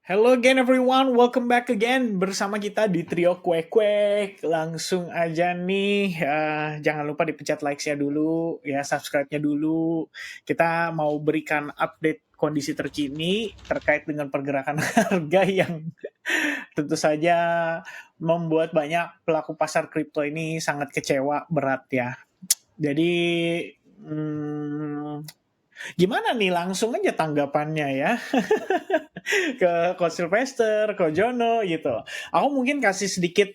Hello again everyone, welcome back again bersama kita di Trio Kuek-Kuek. Langsung aja nih, jangan lupa dipencet likes-nya dulu, ya subscribe-nya dulu. Kita mau berikan update kondisi terkini terkait dengan pergerakan harga yang tentu saja membuat banyak pelaku pasar kripto ini sangat kecewa berat ya. Jadi, gimana nih langsung aja tanggapannya ya ke Coach Sylvester, Coach Jono gitu. Aku mungkin kasih sedikit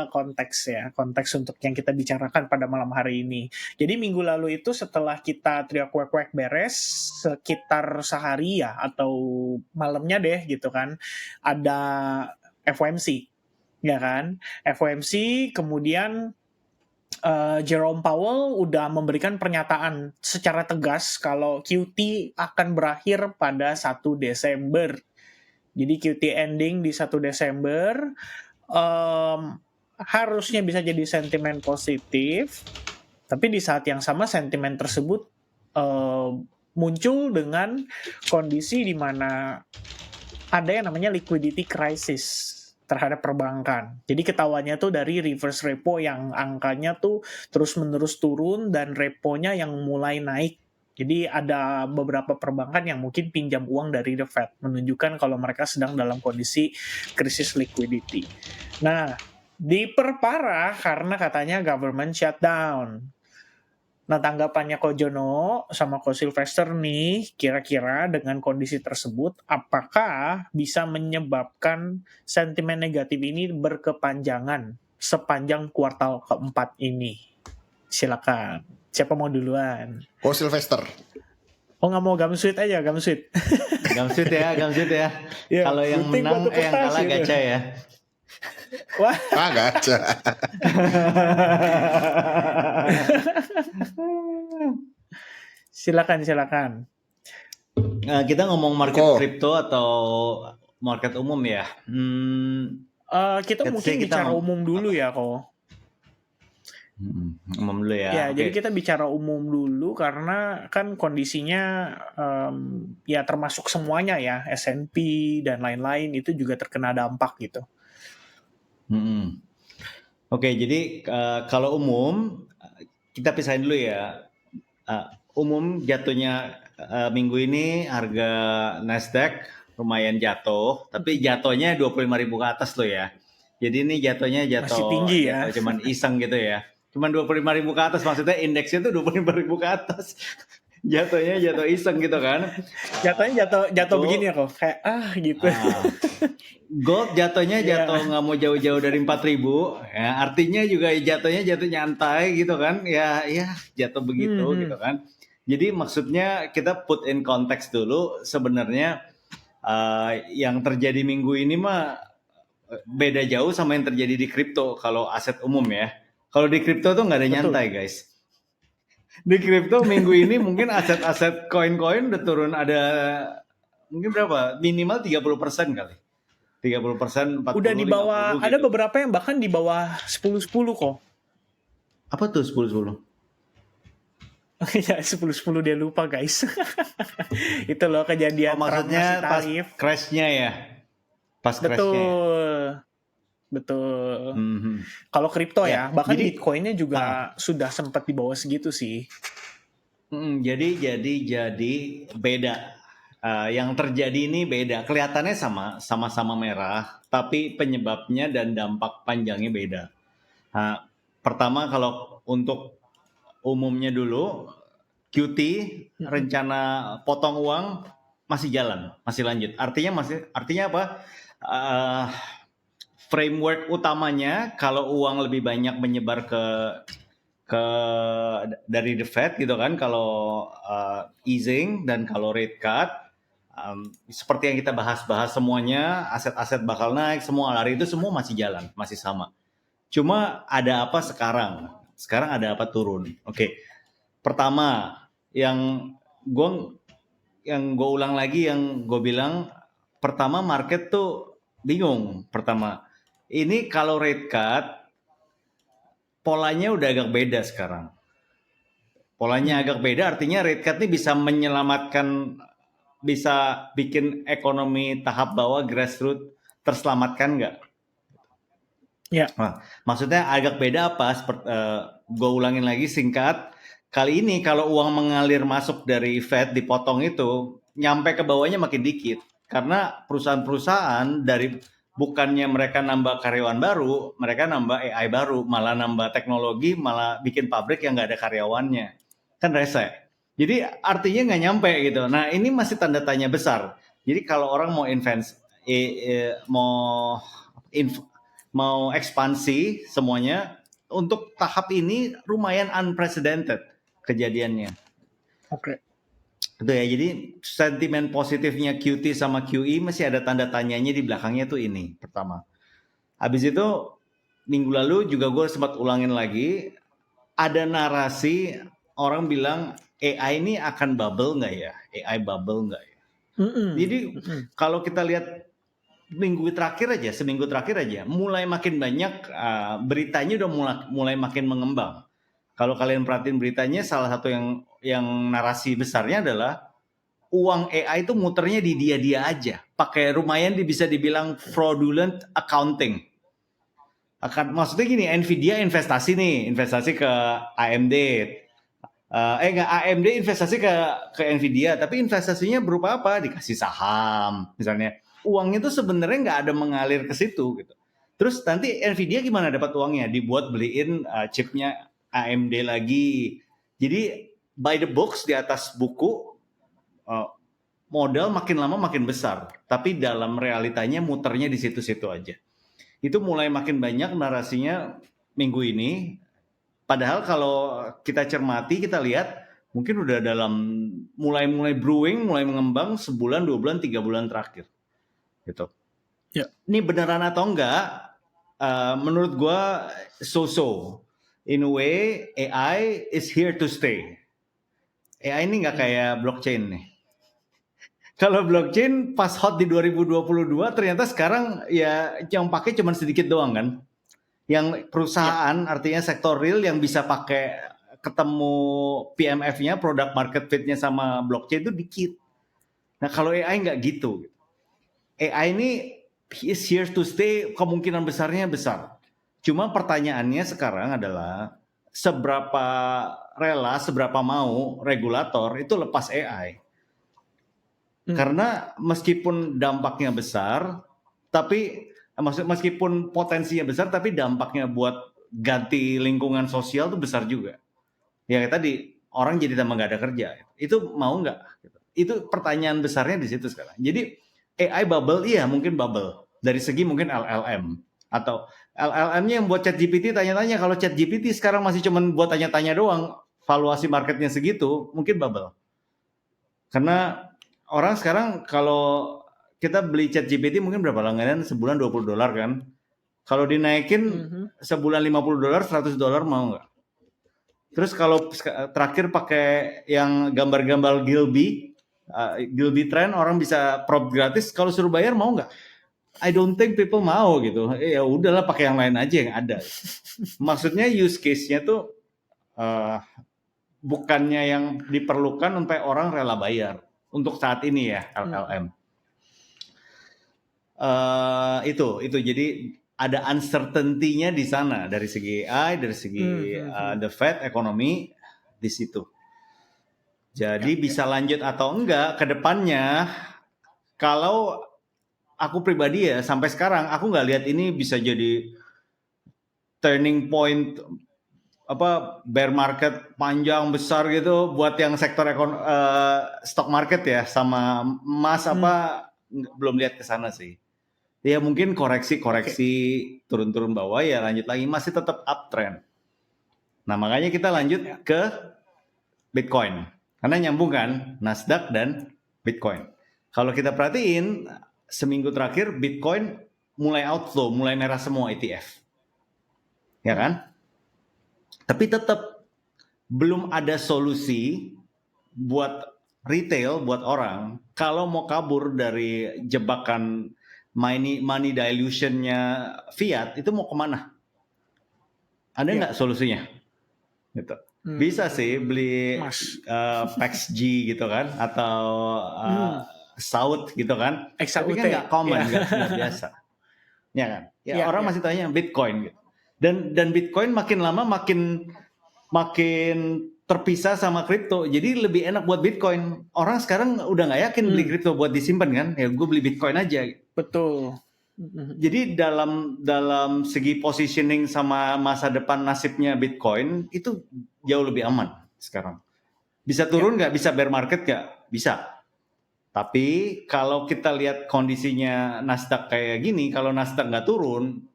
konteks ya, konteks untuk yang kita bicarakan pada malam hari ini. Jadi minggu lalu itu setelah kita trio kuek-kuek beres, sekitar sehari ya atau malamnya deh gitu kan, ada FOMC ya kan. FOMC kemudian Jerome Powell udah memberikan pernyataan secara tegas kalau QT akan berakhir pada 1 Desember. Jadi QT ending di 1 Desember harusnya bisa jadi sentimen positif, tapi di saat yang sama sentimen tersebut muncul dengan kondisi di mana ada yang namanya liquidity crisis terhadap perbankan. Jadi ketahuannya tuh dari reverse repo yang angkanya tuh terus-menerus turun dan reponya yang mulai naik. Jadi ada beberapa perbankan yang mungkin pinjam uang dari The Fed, menunjukkan kalau mereka sedang dalam kondisi krisis liquidity. Nah, diperparah karena katanya government shutdown. Nah, tanggapannya Ko Jono sama Ko Sylvester nih, kira-kira dengan kondisi tersebut, apakah bisa menyebabkan sentimen negatif ini berkepanjangan sepanjang kuartal keempat ini? Silakan. Siapa mau duluan? Ko Sylvester. Oh, nggak mau Gamsuit aja, Gamsuit. Gamsuit ya. Ya, Kalau yang penting menang, batu yang kertas kalah gitu. gacha ya. Wah, Gacha. silakan. Kita ngomong market Ko. crypto atau market umum ya. Kita Let's mungkin say kita bicara umum dulu ya, Ko. Umum dulu ya. Ya, Oke. jadi kita bicara umum dulu karena kan kondisinya ya termasuk semuanya ya, S&P dan lain-lain itu juga terkena dampak gitu. Oke, jadi kalau umum kita pisahin dulu ya. Umum jatuhnya minggu ini harga Nasdaq lumayan jatuh, tapi jatuhnya 25.000 ke atas loh ya. Jadi ini jatuh Masih tinggi ya. cuman iseng gitu ya. Cuman 25.000 ke atas, maksudnya indeksnya tuh 25.000 ke atas. Jatuhnya jatuh iseng gitu kan. Jatuhnya jatuh begini ya kok, kayak gitu. Gold jatuhnya Iya. nggak mau jauh-jauh dari 4.000, ya, artinya juga jatuh nyantai gitu kan, ya jatuh begitu gitu kan. Jadi maksudnya kita put in konteks dulu sebenarnya yang terjadi minggu ini mah beda jauh sama yang terjadi di kripto kalau aset umum ya. Kalau di kripto tuh nggak ada nyantai guys. Di kripto minggu ini mungkin aset-aset koin-koin udah turun ada mungkin berapa? Minimal 30% kali. 30%, 40, Udah di bawah, 50 ada gitu. beberapa yang bahkan di bawah 10-10 kok. Apa tuh 10-10? Ya 10-10 dia lupa guys. Itu loh kejadian maksudnya pas crash-nya ya? Pas crash-nya ya? Betul. Kalau kripto ya, bahkan jadi, Bitcoin-nya juga sudah sempat di bawah segitu sih. Jadi beda. Yang terjadi ini beda. Kelihatannya sama-sama merah, tapi penyebabnya dan dampak panjangnya beda. Pertama kalau untuk umumnya dulu, QT rencana potong uang masih jalan, masih lanjut. Artinya apa? Framework utamanya kalau uang lebih banyak menyebar ke dari the Fed gitu kan, kalau easing dan kalau rate cut, seperti yang kita bahas semuanya, aset-aset bakal naik, semua lari itu semua masih jalan, masih sama. Cuma ada apa sekarang? Sekarang ada apa turun? Oke. Pertama, yang gue ulang lagi, yang gue bilang, pertama market tuh bingung. Pertama, ini kalau rate cut, polanya udah agak beda sekarang. Polanya agak beda, artinya rate cut ini bisa menyelamatkan bisa bikin ekonomi tahap bawah grassroots terselamatkan nggak? Ya. Nah, maksudnya agak beda apa? Gue ulangin lagi singkat. Kali ini kalau uang mengalir masuk dari Fed dipotong itu, nyampe ke bawahnya makin dikit. Karena perusahaan-perusahaan dari bukannya mereka nambah karyawan baru, mereka nambah AI baru, malah nambah teknologi, malah bikin pabrik yang nggak ada karyawannya. Kan rese. Jadi artinya nggak nyampe gitu. Nah ini masih tanda tanya besar. Jadi kalau orang mau mau ekspansi semuanya, untuk tahap ini lumayan unprecedented kejadiannya. Oke. Itu ya, jadi sentimen positifnya QT sama QE masih ada tanda tanyanya di belakangnya tuh ini pertama. Habis itu minggu lalu juga gue sempat ulangin lagi, ada narasi orang bilang AI ini akan bubble nggak ya? AI bubble nggak ya? Jadi kalau kita lihat seminggu terakhir aja, mulai makin banyak beritanya udah mulai makin mengembang. Kalau kalian perhatiin beritanya, salah satu yang narasi besarnya adalah uang AI itu muternya di dia aja, pakai lumayan bisa dibilang fraudulent accounting. Maksudnya gini, Nvidia investasi ke AMD. AMD investasi ke Nvidia, tapi investasinya berupa apa? Dikasih saham, misalnya. Uangnya itu sebenarnya nggak ada mengalir ke situ gitu. Terus nanti Nvidia gimana dapat uangnya? Dibuat beliin chipnya AMD lagi. Jadi by the books, di atas buku, modal makin lama makin besar, tapi dalam realitanya muternya di situ-situ aja. Itu mulai makin banyak narasinya minggu ini. Padahal kalau kita cermati, kita lihat mungkin udah dalam mulai brewing, mulai mengembang sebulan, 2 bulan, 3 bulan terakhir. Gitu. Ya. Ini beneran atau enggak? Menurut gua so-so. In a way, AI is here to stay. AI ini nggak kayak blockchain nih. Kalau blockchain pas hot di 2022, ternyata sekarang ya yang pakai cuma sedikit doang kan. Yang perusahaan, artinya sektor real yang bisa pakai ketemu PMF-nya, product market fit-nya sama blockchain itu dikit. Nah kalau AI nggak gitu. AI ini is here to stay, kemungkinan besarnya besar. Cuma pertanyaannya sekarang adalah seberapa rela, seberapa mau regulator itu lepas AI. Karena meskipun dampaknya besar, tapi meskipun potensinya besar, tapi dampaknya buat ganti lingkungan sosial itu besar juga. Ya kayak tadi, orang jadi tambah nggak ada kerja. Itu mau nggak? Itu pertanyaan besarnya di situ sekarang. Jadi AI bubble, iya mungkin bubble. Dari segi mungkin LLM. Atau LLM-nya yang buat ChatGPT tanya-tanya. Kalau ChatGPT sekarang masih cuma buat tanya-tanya doang, valuasi marketnya segitu, mungkin bubble. Karena orang sekarang kalau kita beli ChatGPT mungkin berapa langganan? Sebulan $20 kan? Kalau dinaikin sebulan $50, $100 mau nggak? Terus kalau terakhir pakai yang gambar-gambar Gilby Trend, orang bisa prompt gratis, kalau suruh bayar mau nggak? I don't think people mau gitu. Ya udahlah pakai yang lain aja yang ada. Maksudnya use case-nya tuh bukannya yang diperlukan sampai orang rela bayar untuk saat ini ya LLM. Itu jadi ada uncertainty-nya di sana dari segi AI, dari segi the Fed ekonomi di situ. Jadi bisa lanjut atau enggak ke depannya. Kalau aku pribadi ya sampai sekarang aku nggak lihat ini bisa jadi turning point bear market panjang besar gitu buat yang sektor stock market ya sama emas belum lihat ke sana sih. Ya mungkin koreksi turun-turun bawah ya lanjut lagi masih tetap uptrend. Nah makanya kita lanjut ke Bitcoin karena nyambung kan Nasdaq dan Bitcoin. Kalau kita perhatiin seminggu terakhir Bitcoin mulai outflow, mulai merah semua ETF, ya kan? Tapi tetap belum ada solusi buat retail, buat orang kalau mau kabur dari jebakan money dilution-nya fiat itu mau kemana? Ada nggak solusinya? Gitu. Bisa sih beli Emas. PAX-G gitu kan, atau SAUT gitu kan. Tapi XAUT. kan nggak common, Ya. nggak biasa. Ya kan? Ya Ya, orang ya. masih tanya Bitcoin gitu. Dan Bitcoin makin lama makin terpisah sama kripto. Jadi lebih enak buat Bitcoin. Orang sekarang udah nggak yakin beli kripto buat disimpan kan. Ya gue beli Bitcoin aja. Betul. Jadi dalam segi positioning sama masa depan nasibnya Bitcoin itu jauh lebih aman sekarang. Bisa turun nggak? Bisa bear market nggak? Bisa. Tapi kalau kita lihat kondisinya Nasdaq kayak gini, kalau Nasdaq nggak turun,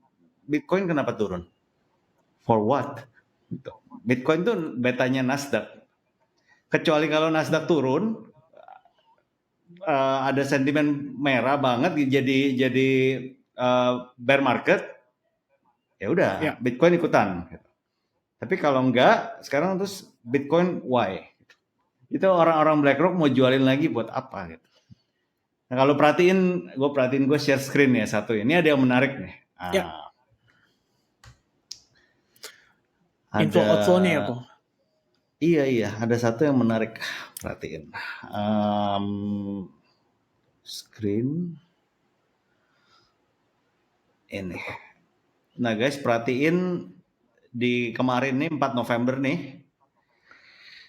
Bitcoin kenapa turun? For what? Gitu. Bitcoin tuh betanya Nasdaq. Kecuali kalau Nasdaq turun, ada sentimen merah banget, jadi bear market, ya udah Ya. Bitcoin ikutan. Tapi kalau enggak, sekarang terus Bitcoin why? Itu orang-orang BlackRock mau jualin lagi buat apa gitu. Nah kalau perhatiin gue share screen ya satu. Ini ada yang menarik nih. Ya. Info Ada outflow-nya ya, Po. iya ada satu yang menarik. Perhatiin. Screen ini. Nah guys, perhatiin di kemarin nih 4 November nih.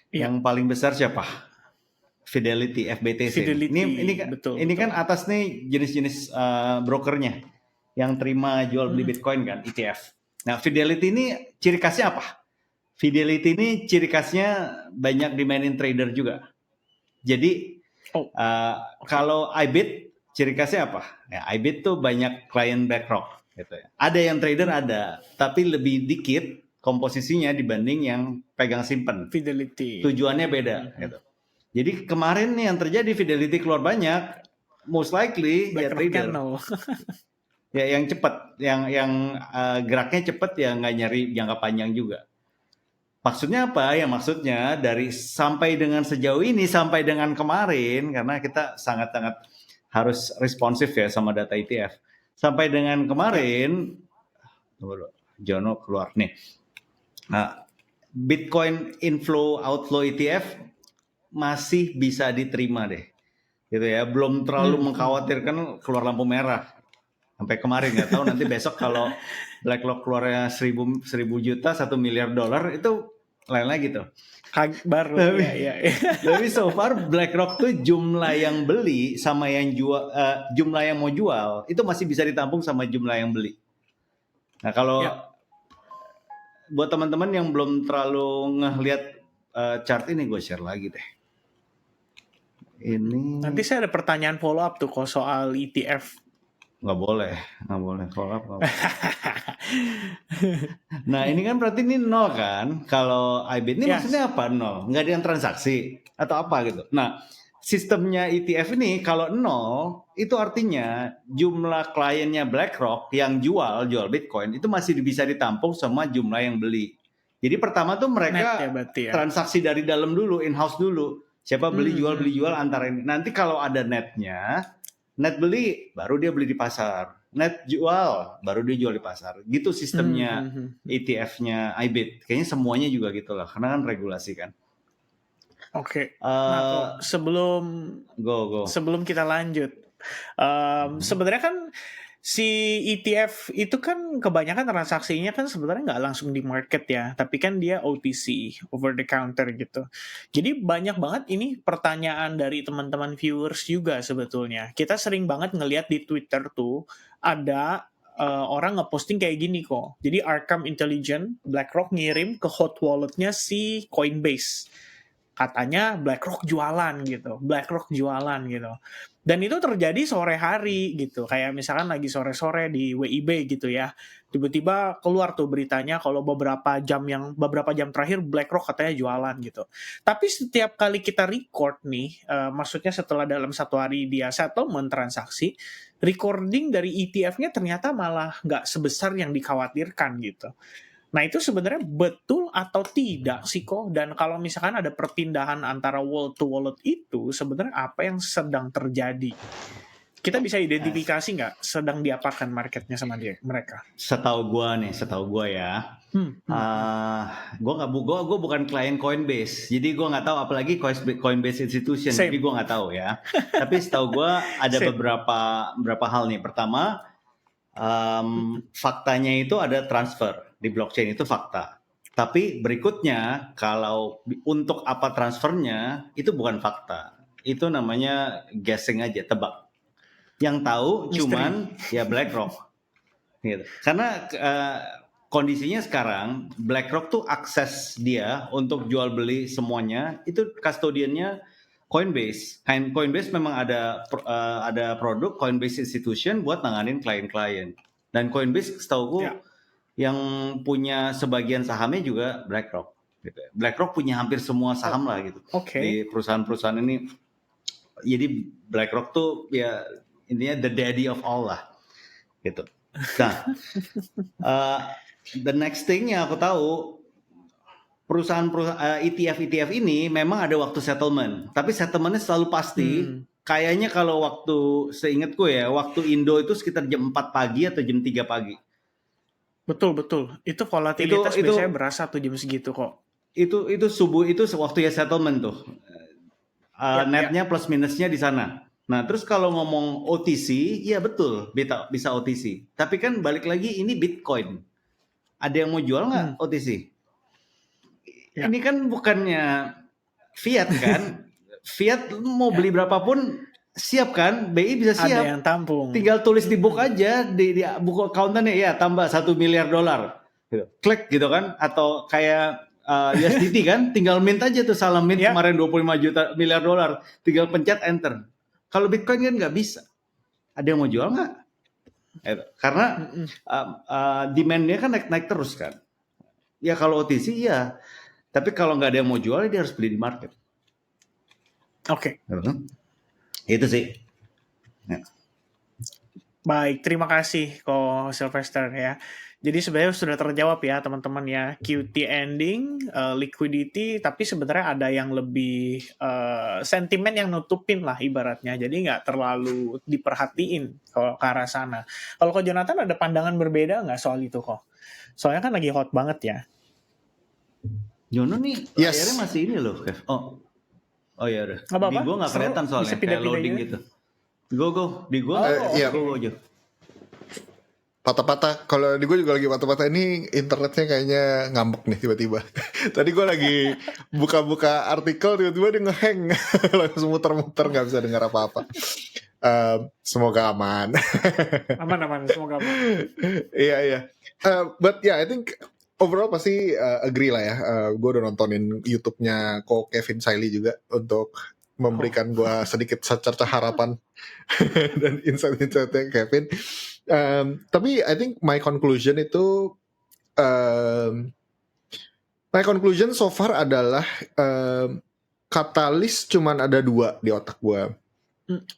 Iya. Yang paling besar siapa? Fidelity, FBTC. Fidelity, betul. Kan atas nih jenis-jenis brokernya yang terima jual beli Bitcoin kan, ETF. Nah, Fidelity ini ciri khasnya apa? Fidelity ini ciri khasnya banyak dimainin trader juga. Jadi kalau IBIT ciri khasnya apa? Ya, IBIT tuh banyak klien BlackRock gitu ya. Ada yang trader ada, tapi lebih dikit komposisinya dibanding yang pegang simpen. Fidelity. Tujuannya beda gitu. Jadi kemarin nih yang terjadi Fidelity keluar banyak, most likely ya trader. Ya yang cepat, yang geraknya cepat ya nggak nyari jangka panjang juga. Maksudnya apa? Ya maksudnya dari sampai dengan sejauh ini sampai dengan kemarin karena kita sangat-sangat harus responsif ya sama data ETF. Sampai dengan kemarin, Jono keluar nih. Nah, Bitcoin inflow outflow ETF masih bisa diterima deh, gitu ya. Belum terlalu mengkhawatirkan keluar lampu merah. Sampai kemarin nggak tahu nanti besok kalau BlackRock keluarnya 1000 juta, 1 miliar dolar itu lain lagi tuh. Baru ya. Tapi so far BlackRock tuh jumlah yang beli sama yang jual, jumlah yang mau jual itu masih bisa ditampung sama jumlah yang beli. Nah kalau buat teman-teman yang belum terlalu ngelihat chart ini, gue share lagi deh. Ini nanti saya ada pertanyaan follow up tuh kok soal ETF. Nggak boleh follow up. Nah ini kan berarti ini 0 kan? Kalau IBIT ini maksudnya apa 0? Nggak ada yang transaksi atau apa gitu. Nah sistemnya ETF ini kalau 0 itu artinya jumlah kliennya BlackRock yang jual Bitcoin itu masih bisa ditampung sama jumlah yang beli. Jadi pertama tuh mereka transaksi dari dalam dulu, in-house dulu. Siapa beli jual antara ini. Nanti kalau ada netnya, net beli baru dia beli di pasar, net jual baru dia jual di pasar. Gitu sistemnya ETF-nya IBIT. Kayaknya semuanya juga gitu lah, karena kan regulasi kan. Oke. Nah, sebelum kita lanjut, sebenarnya kan si ETF itu kan kebanyakan transaksinya kan sebenarnya nggak langsung di market ya, tapi kan dia OTC, over the counter gitu. Jadi banyak banget ini pertanyaan dari teman-teman viewers juga sebetulnya. Kita sering banget ngelihat di Twitter tuh ada orang ngeposting kayak gini kok. Jadi Arkham Intelligence, BlackRock ngirim ke hot walletnya si Coinbase. Katanya BlackRock jualan gitu. Dan itu terjadi sore hari gitu. Kayak misalkan lagi sore-sore di WIB gitu ya. Tiba-tiba keluar tuh beritanya kalau beberapa jam terakhir BlackRock katanya jualan gitu. Tapi setiap kali kita record nih, maksudnya setelah dalam satu hari dia settlement transaksi, recording dari ETF-nya ternyata malah nggak sebesar yang dikhawatirkan gitu. Nah itu sebenarnya betul atau tidak sih kok? Dan kalau misalkan ada perpindahan antara wallet to wallet itu, sebenarnya apa yang sedang terjadi? Kita bisa identifikasi nggak sedang diapakan marketnya sama mereka? Setahu gua ya. Gue bukan klien Coinbase, jadi gue nggak tahu, apalagi Coinbase Institution, Same. jadi gue nggak tahu ya. Tapi setahu gue ada Same. beberapa hal nih. Pertama, faktanya itu ada transfer di blockchain, itu fakta. Tapi berikutnya, kalau untuk apa transfernya, itu bukan fakta. Itu namanya guessing aja, tebak. Yang tahu cuman ya BlackRock. Gitu. Karena kondisinya sekarang BlackRock tuh akses dia untuk jual beli semuanya itu custodiannya Coinbase. Coinbase memang ada produk Coinbase Institution buat nanganin klien-klien. Dan Coinbase setahu yang punya sebagian sahamnya juga BlackRock. Gitu. BlackRock punya hampir semua saham lah gitu di perusahaan-perusahaan ini. Jadi BlackRock tuh ya intinya the daddy of all lah, gitu. Nah, the next thing yang aku tahu, perusahaan ETF ini memang ada waktu settlement, tapi settlementnya selalu pasti. Kayaknya kalau waktu seingatku ya, waktu Indo itu sekitar jam 4 pagi atau jam 3 pagi. Betul. Itu volatilitas biasanya berasa tuh jam segitu kok. Itu subuh itu waktu ya settlement tuh. Netnya plus minusnya di sana. Nah, terus kalau ngomong OTC, ya betul, bisa OTC. Tapi kan balik lagi ini Bitcoin. Ada yang mau jual nggak OTC? Ini kan bukannya fiat kan? Fiat mau beli berapapun siap kan? BI bisa siap. Ada yang tampung. Tinggal tulis di book aja, di buku akuntannya ya tambah $1 miliar. Gitu. Klik gitu kan? Atau kayak USDT kan? Tinggal mint aja tuh, salam mint kemarin $25 miliar. Tinggal pencet enter. Kalau Bitcoin kan nggak bisa. Ada yang mau jual nggak? Karena demand-nya kan naik terus kan. Ya kalau OTC ya. Tapi kalau nggak ada yang mau jual, dia harus beli di market. Oke. Itu sih. Ya. Baik, terima kasih Ko Sylvester ya. Jadi sebenarnya sudah terjawab ya teman-teman ya, QT ending, liquidity, tapi sebenarnya ada yang lebih sentimen yang nutupin lah ibaratnya, jadi nggak terlalu diperhatiin kalau ke arah sana. Kalau Ko Jonathan ada pandangan berbeda nggak soal itu kok? Soalnya kan lagi hot banget ya. Jono nih layarnya masih ini loh, Kev. Oh ya udah. Di gue nggak kelihatan soalnya kayak loading gitu. Go. Di gue go aja. Patah-patah. Kalau di gue juga lagi patah-patah. Ini internetnya kayaknya ngambek nih tiba-tiba. Tadi gue lagi buka-buka artikel, tiba-tiba dia ngehang. Langsung muter-muter, gak bisa dengar apa-apa. Semoga aman. Aman, semoga aman. Iya. But yeah, I think overall pasti agree lah ya. Gue udah nontonin YouTube-nya Ko Kevin Siley juga untuk memberikan gue sedikit secerca harapan dan insight-insightnya Kevin. Tapi I think my conclusion so far adalah katalis cuman ada 2 di otak gue.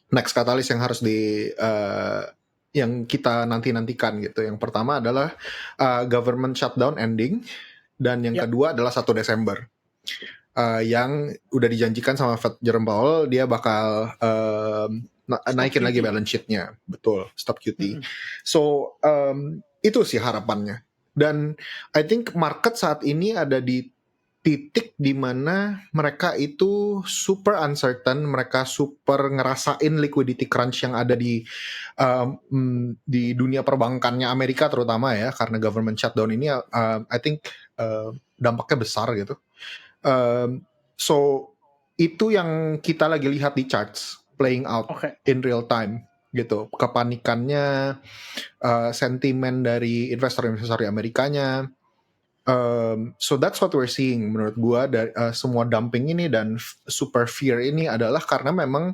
Next katalis yang harus yang kita nantikan gitu. Yang pertama adalah government shutdown ending, dan yang kedua adalah 1 Desember. Yang udah dijanjikan sama Fed Jerome Powell, dia bakal naikin lagi balance sheet-nya. Betul, stop QT. So, itu sih harapannya. Dan I think market saat ini ada di titik di mana mereka itu super uncertain, mereka super ngerasain liquidity crunch yang ada di dunia perbankannya Amerika terutama ya, karena government shutdown ini I think dampaknya besar gitu. So itu yang kita lagi lihat di charts playing out in real time gitu, kepanikannya, sentimen dari investor di Amerikanya. So that's what we're seeing menurut gua dari semua dumping ini dan super fear ini adalah karena memang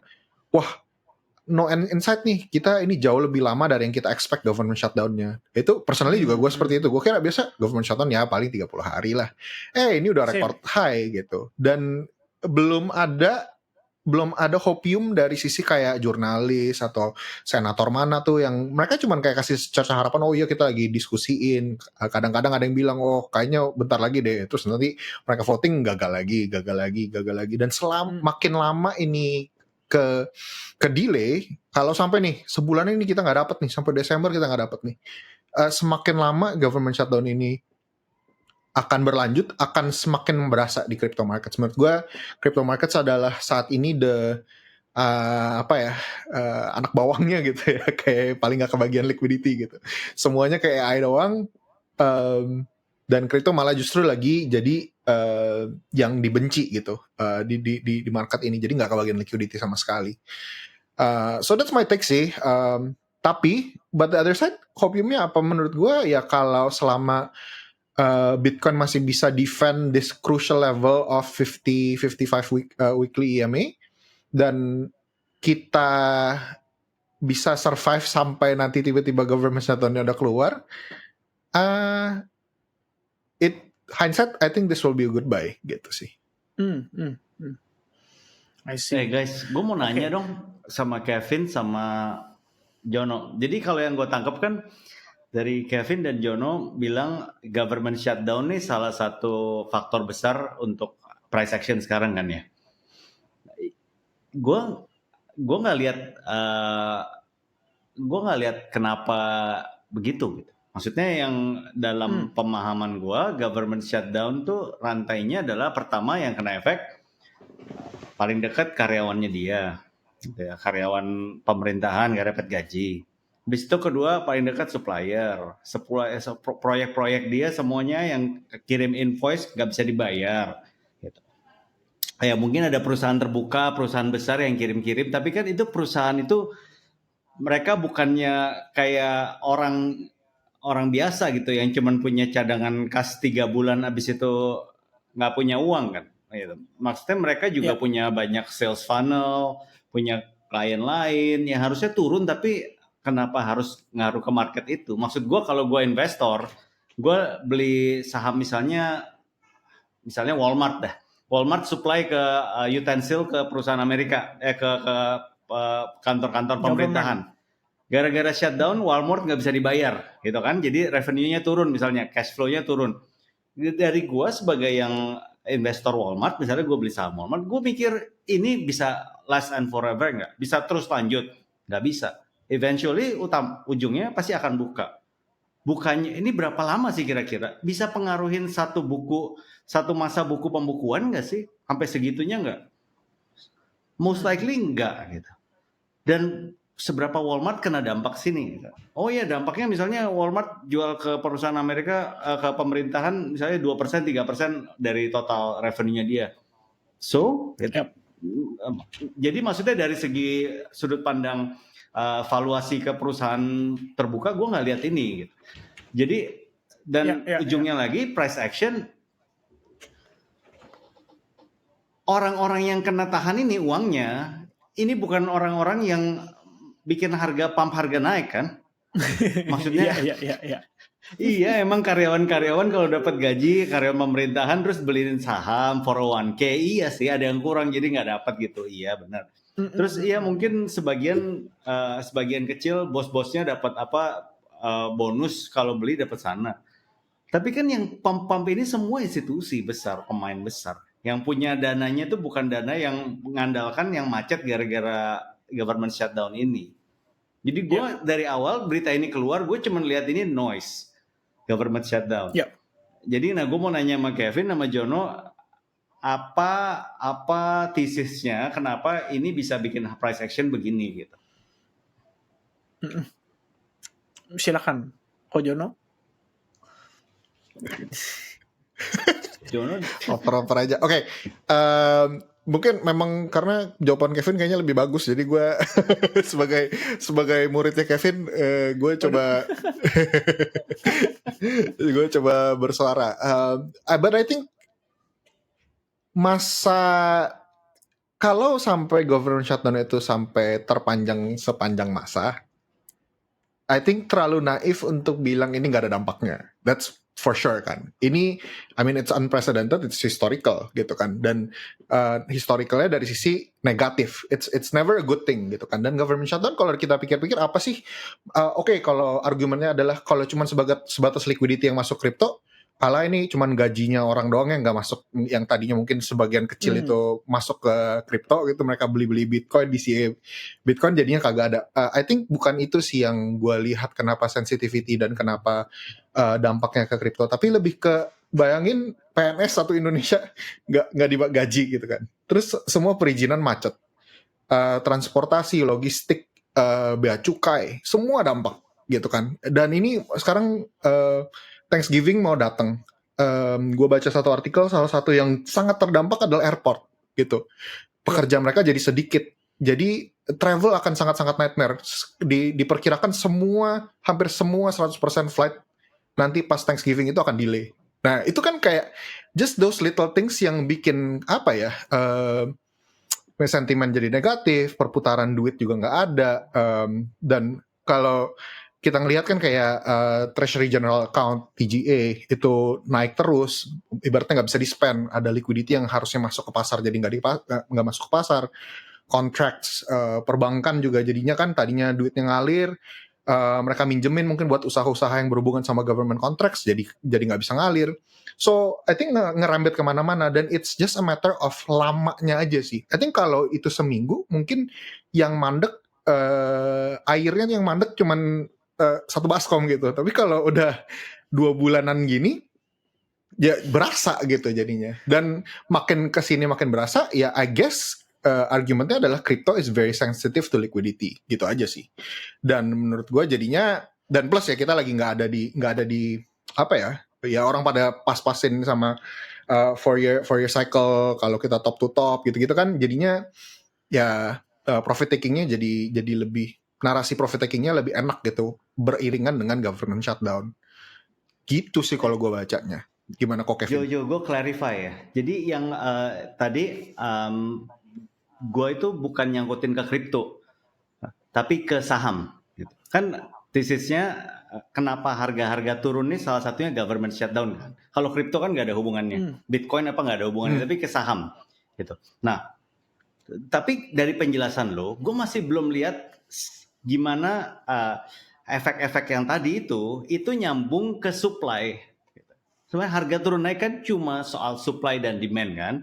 no end in sight nih, kita ini jauh lebih lama dari yang kita expect government shutdown-nya. Itu personally juga gue seperti itu. Gue kira biasa government shutdown ya paling 30 hari lah. Ini udah record high gitu. Dan belum ada hopium dari sisi kayak jurnalis atau senator mana tuh yang mereka cuman kayak kasih cerca harapan, oh iya kita lagi diskusiin. Kadang-kadang ada yang bilang, oh kayaknya bentar lagi deh. Terus nanti mereka voting gagal lagi. Dan makin lama ini ke delay, kalau sampai nih sebulan ini kita nggak dapat nih, sampai Desember kita nggak dapat nih, semakin lama government shutdown ini akan berlanjut, akan semakin berasa di crypto markets. Menurut gue, crypto markets adalah saat ini anak bawangnya gitu ya, kayak paling nggak kebagian liquidity gitu. Semuanya kayak AI doang, dan crypto malah justru lagi jadi yang dibenci gitu di market ini, jadi nggak kebagian liquidity sama sekali. So that's my take sih. Tapi but the other side, hopiumnya apa menurut gue ya, kalau selama Bitcoin masih bisa defend this crucial level of 50-55 weekly EMA, dan kita bisa survive sampai nanti tiba-tiba government shutdown-nya udah keluar, hindsight, I think this will be a good buy gitu sih. I see. Guys, gue mau nanya dong sama Kevin sama Jono. Jadi kalau yang gue tangkap kan dari Kevin dan Jono bilang government shutdown nih salah satu faktor besar untuk price action sekarang kan ya. Gue nggak lihat kenapa begitu gitu. Maksudnya yang dalam pemahaman gue, government shutdown tuh rantainya adalah pertama yang kena efek paling dekat karyawannya dia, gitu ya, karyawan pemerintahan gak dapat gaji. Habis itu kedua paling dekat supplier, proyek-proyek dia semuanya yang kirim invoice gak bisa dibayar. Gitu. Ya mungkin ada perusahaan terbuka, perusahaan besar yang kirim-kirim, tapi kan itu perusahaan itu mereka bukannya kayak orang biasa gitu yang cuman punya cadangan kas 3 bulan habis itu nggak punya uang kan gitu. Maksudnya mereka juga punya banyak sales funnel, punya klien lain yang harusnya turun, tapi kenapa harus ngaruh ke market itu? Maksud gue kalau gue investor, gue beli saham misalnya Walmart dah. Walmart supply ke utensil ke perusahaan Amerika, ke kantor-kantor pemerintahan. Gara-gara shutdown, Walmart nggak bisa dibayar, gitu kan? Jadi revenue-nya turun, misalnya cash flow-nya turun. Dari gue sebagai yang investor Walmart, misalnya gue beli saham Walmart, gue mikir ini bisa last and forever nggak? Bisa terus lanjut? Nggak bisa. Eventually ujungnya pasti akan buka. Bukannya ini berapa lama sih kira-kira? Bisa pengaruhin satu masa buku pembukuan nggak sih? Sampai segitunya nggak? Most likely nggak gitu. Dan seberapa Walmart kena dampak sini? Oh ya, dampaknya misalnya Walmart jual ke perusahaan Amerika, ke pemerintahan misalnya 2%, 3% dari total revenue-nya dia. So, jadi maksudnya dari segi sudut pandang valuasi ke perusahaan terbuka, gue nggak lihat ini. Gitu. Jadi dan ujungnya lagi price action, orang-orang yang kena tahan ini uangnya, ini bukan orang-orang yang bikin pump harga naik kan? Maksudnya iya, emang karyawan-karyawan kalau dapat gaji, karyawan pemerintahan terus beliin saham 401k, iya sih ada yang kurang jadi nggak dapat gitu, iya benar. Terus iya mungkin sebagian kecil bos-bosnya dapat bonus kalau beli dapat sana. Tapi kan yang pump ini semua institusi besar, pemain besar. Yang punya dananya tuh bukan dana yang mengandalkan yang macet gara-gara government shutdown ini. Jadi gue dari awal berita ini keluar, gue cuma lihat ini noise government shutdown. Jadi gue mau nanya sama Kevin sama Jono, apa tesisnya kenapa ini bisa bikin price action begini gitu? Silakan, Ko Jono. Jono oper aja. Oke. Mungkin memang karena jawaban Kevin kayaknya lebih bagus, jadi gue sebagai muridnya Kevin, gue coba bersuara. But I think kalau sampai government shutdown itu sampai sepanjang masa, I think terlalu naif untuk bilang ini nggak ada dampaknya. That's for sure kan. Ini, I mean it's unprecedented, it's historical gitu kan. Dan historicalnya dari sisi negatif. It's never a good thing gitu kan. Dan government shutdown kalau kita pikir-pikir apa sih? Oke, kalau argumennya adalah kalau cuma sebatas liquidity yang masuk kripto, pala ini cuman gajinya orang doang yang nggak masuk, yang tadinya mungkin sebagian kecil itu masuk ke kripto gitu, mereka beli Bitcoin, DCA Bitcoin jadinya kagak ada. I think bukan itu sih yang gue lihat kenapa sensitivity dan kenapa dampaknya ke kripto, tapi lebih ke bayangin PNS satu Indonesia nggak digaji gitu kan, terus semua perizinan macet, transportasi, logistik, bea cukai, semua dampak gitu kan. Dan ini sekarang Thanksgiving mau datang. Gue baca satu artikel, salah satu yang sangat terdampak adalah airport gitu. Pekerja mereka jadi sedikit. Jadi travel akan sangat-sangat nightmare. Diperkirakan hampir semua 100% flight nanti pas Thanksgiving itu akan delay. Nah itu kan kayak just those little things yang bikin apa ya, sentimen jadi negatif, perputaran duit juga nggak ada, dan kalau kita ngelihat kan kayak Treasury General Account TGA itu naik terus, ibaratnya nggak bisa di-spend, ada liquidity yang harusnya masuk ke pasar jadi nggak masuk ke pasar. Contracts perbankan juga jadinya kan tadinya duitnya ngalir, mereka minjemin mungkin buat usaha-usaha yang berhubungan sama government contracts, jadi nggak bisa ngalir. So I think ngerambet kemana-mana, dan it's just a matter of lamanya aja sih. I think kalau itu seminggu mungkin yang mandek, airnya yang mandek cuman satu baskom gitu. Tapi kalau udah 2 bulanan gini, ya berasa gitu jadinya. Dan makin kesini makin berasa, ya I guess argumentnya adalah crypto is very sensitive to liquidity, gitu aja sih. Dan menurut gue jadinya, dan plus ya kita lagi nggak ada di apa ya orang pada pas-pasin sama 4 year cycle, kalau kita top to top gitu-gitu kan, jadinya ya profit takingnya jadi lebih, narasi profit takingnya lebih enak gitu, beriringan dengan government shutdown. Gitu sih kalau gue bacanya. Gimana kok Kevin? Jo, gue clarify ya. Jadi yang tadi gue itu bukan nyangkutin ke kripto, tapi ke saham. Gitu. Kan tesisnya kenapa harga-harga turun nih salah satunya government shutdown kan. Kalau kripto kan nggak ada hubungannya. Bitcoin apa nggak ada hubungannya, tapi ke saham. Gitu. Nah, tapi dari penjelasan lo, gue masih belum lihat gimana efek-efek yang tadi itu nyambung ke supply. Sebenarnya harga turun naik kan cuma soal supply dan demand kan.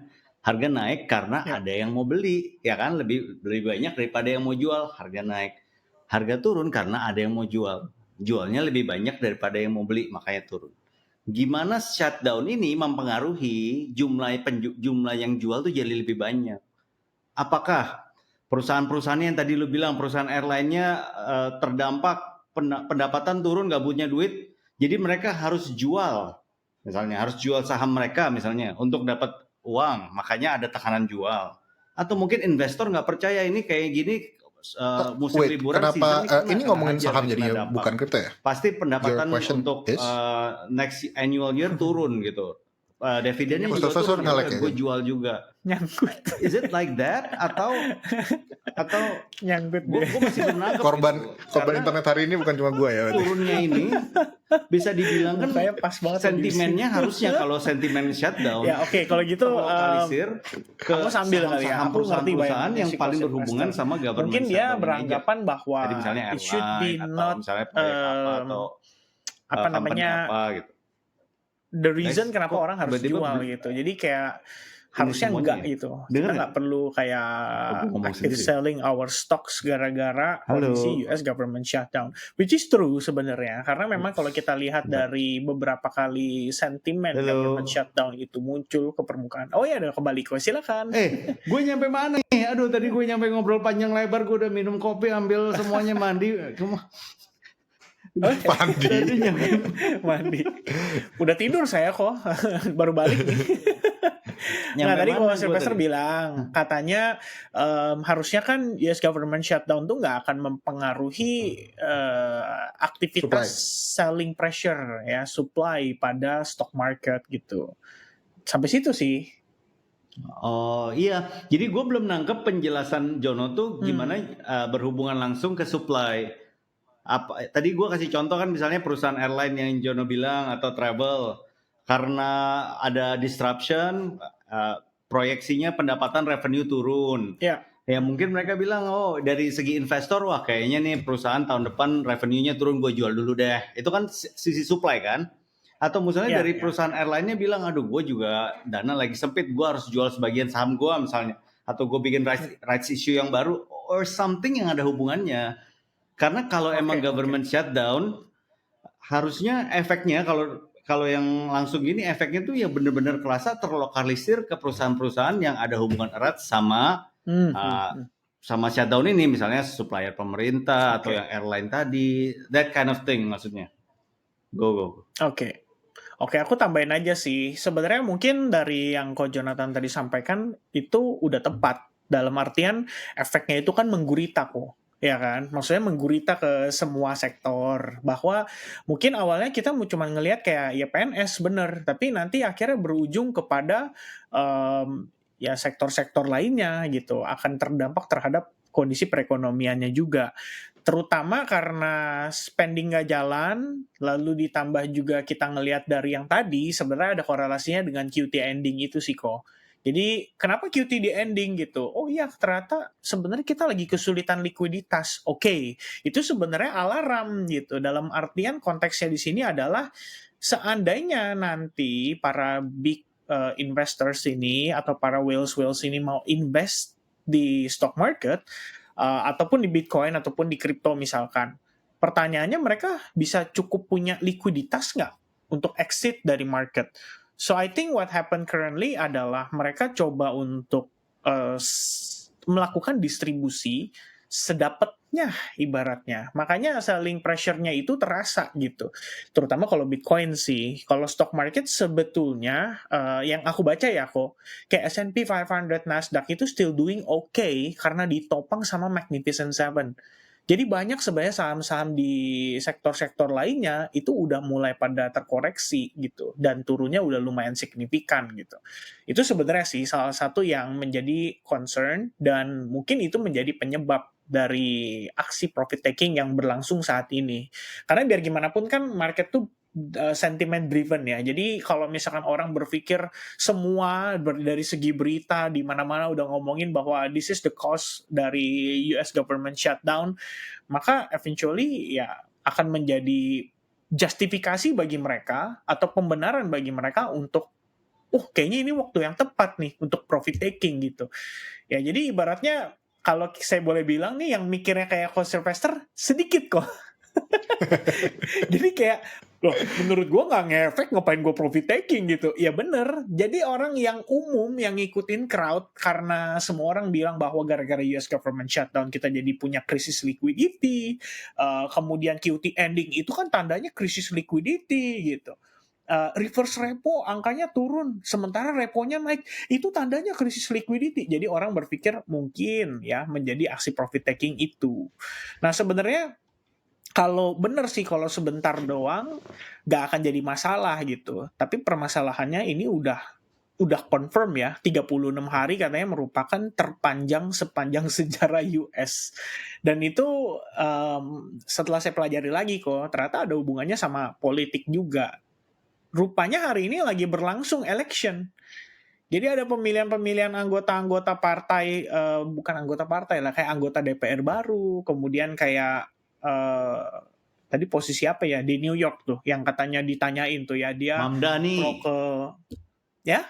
Harga naik karena ada yang mau beli, ya kan, lebih banyak daripada yang mau jual, harga naik. Harga turun karena ada yang mau jual, jualnya lebih banyak daripada yang mau beli, makanya turun. Gimana shutdown ini mempengaruhi jumlah yang jual tuh jadi lebih banyak? Apakah perusahaan-perusahaan yang tadi lu bilang perusahaan airline-nya terdampak, pendapatan turun, gak punya duit, jadi mereka harus jual, misalnya harus jual saham mereka misalnya untuk dapat uang, makanya ada tekanan jual. Atau mungkin investor nggak percaya ini kayak gini, musim liburan kenapa season ini ngomongin saham jadinya bukan kripto ya? Pasti pendapatan untuk next annual year turun gitu. Dividennya juga turun, gue jual juga. Nyangkut. Is it like that atau nyangkut gue masih belum nangkep korban gitu. internet hari ini bukan cuma gue ya. Turunnya ini bisa dibilang kan pas banget sentimennya harusnya kalau sentimen shutdown. Ya oke, kalau gitu lokalisir ke kamu sambil kali ya. Aku ngerti perusahaan yang paling berhubungan sama government. Mungkin dia beranggapan bahwa misalnya it should be not apa namanya apa, gitu. The reason kenapa orang harus jual gitu. Jadi kayak harusnya enggak gitu. Kita nggak perlu kayak active selling our stocks gara-gara kondisi US government shutdown. Which is true sebenarnya. Karena memang kalau kita lihat dari beberapa kali sentimen government shutdown itu muncul ke permukaan. Oh ya, ada kembali kok, silakan. Gue nyampe mana nih? Aduh, tadi gue nyampe ngobrol panjang lebar, gue udah minum kopi, ambil semuanya, mandi. Mandi. Udah tidur saya kok. Baru balik nih. Nah tadi kalau Sylvester bilang katanya harusnya kan US government shutdown tuh nggak akan mempengaruhi aktivitas selling pressure ya, supply pada stock market gitu. Sampai situ sih. Oh iya, jadi gue belum nangkep penjelasan Jono tuh gimana berhubungan langsung ke supply. Tadi gue kasih contoh kan, misalnya perusahaan airline yang Jono bilang atau travel, karena ada disruption, proyeksinya pendapatan revenue turun. Ya mungkin mereka bilang, oh dari segi investor, wah kayaknya nih perusahaan tahun depan revenue-nya turun, gue jual dulu deh. Itu kan sisi supply kan. Atau misalnya Ya, dari ya. perusahaan airline-nya bilang, aduh gue juga dana lagi sempit, gue harus jual sebagian saham gue misalnya. Atau gue bikin rights issue yang baru, or something yang ada hubungannya. Karena kalau emang Oke, government shutdown, harusnya efeknya kalau yang langsung gini, efeknya tuh ya benar-benar kerasa terlokalisir ke perusahaan-perusahaan yang ada hubungan erat sama Hmm, uh, sama shutdown ini, misalnya supplier pemerintah atau Oke. yang airline tadi, that kind of thing maksudnya. Go. Oke. Oke, aku tambahin aja sih. Sebenarnya mungkin dari yang Ko Jonathan tadi sampaikan itu udah tepat. Dalam artian efeknya itu kan menggurita kok. Ya kan? Maksudnya menggurita ke semua sektor. Bahwa mungkin awalnya kita cuma ngelihat kayak ya PNS bener. Tapi nanti akhirnya berujung kepada ya sektor-sektor lainnya gitu. Akan terdampak terhadap kondisi perekonomiannya juga. Terutama karena spending nggak jalan, lalu ditambah juga kita ngelihat dari yang tadi, sebenarnya ada korelasinya dengan QT ending itu sih kok. Jadi kenapa QT di ending gitu? Oh iya, ternyata sebenarnya kita lagi kesulitan likuiditas. Oke, itu sebenarnya alarm gitu. Dalam artian konteksnya di sini adalah seandainya nanti para big investors ini atau para whales ini mau invest di stock market, ataupun di Bitcoin ataupun di kripto misalkan. Pertanyaannya mereka bisa cukup punya likuiditas nggak untuk exit dari market? So I think what happened currently adalah mereka coba untuk melakukan distribusi sedapatnya ibaratnya. Makanya selling pressure-nya itu terasa gitu. Terutama kalau Bitcoin sih. Kalau stock market sebetulnya yang aku baca ya kok, kayak S&P 500, Nasdaq itu still doing okay karena ditopang sama Magnificent Seven. Jadi banyak sebenarnya saham-saham di sektor-sektor lainnya itu udah mulai pada terkoreksi gitu dan turunnya udah lumayan signifikan gitu. Itu sebenarnya sih salah satu yang menjadi concern dan mungkin itu menjadi penyebab dari aksi profit taking yang berlangsung saat ini. Karena biar gimana pun kan market tuh sentiment driven ya. Jadi kalau misalkan orang berpikir semua dari segi berita di mana-mana udah ngomongin bahwa this is the cause dari US government shutdown, maka eventually ya akan menjadi justifikasi bagi mereka atau pembenaran bagi mereka untuk kayaknya ini waktu yang tepat nih untuk profit taking gitu. Ya jadi ibaratnya kalau saya boleh bilang nih yang mikirnya kayak Coach Sylvester sedikit kok. Jadi kayak loh, menurut gue nggak ngefek, ngapain gue profit taking gitu. Ya bener, jadi orang yang umum yang ngikutin crowd karena semua orang bilang bahwa gara-gara US government shutdown kita jadi punya krisis liquidity, kemudian QT ending itu kan tandanya krisis liquidity gitu. Reverse repo angkanya turun sementara reponya naik, itu tandanya krisis liquidity. Jadi orang berpikir mungkin ya menjadi aksi profit taking itu. Nah sebenarnya kalau bener sih kalau sebentar doang nggak akan jadi masalah gitu. Tapi permasalahannya ini udah confirm ya, 36 hari katanya merupakan terpanjang sepanjang sejarah US. Dan itu setelah saya pelajari lagi kok, ternyata ada hubungannya sama politik juga. Rupanya hari ini lagi berlangsung election. Jadi ada pemilihan-pemilihan anggota-anggota partai, bukan anggota partai lah, kayak anggota DPR baru, kemudian kayak tadi posisi apa ya di New York tuh yang katanya ditanyain tuh ya dia Mamdani. pro ke ya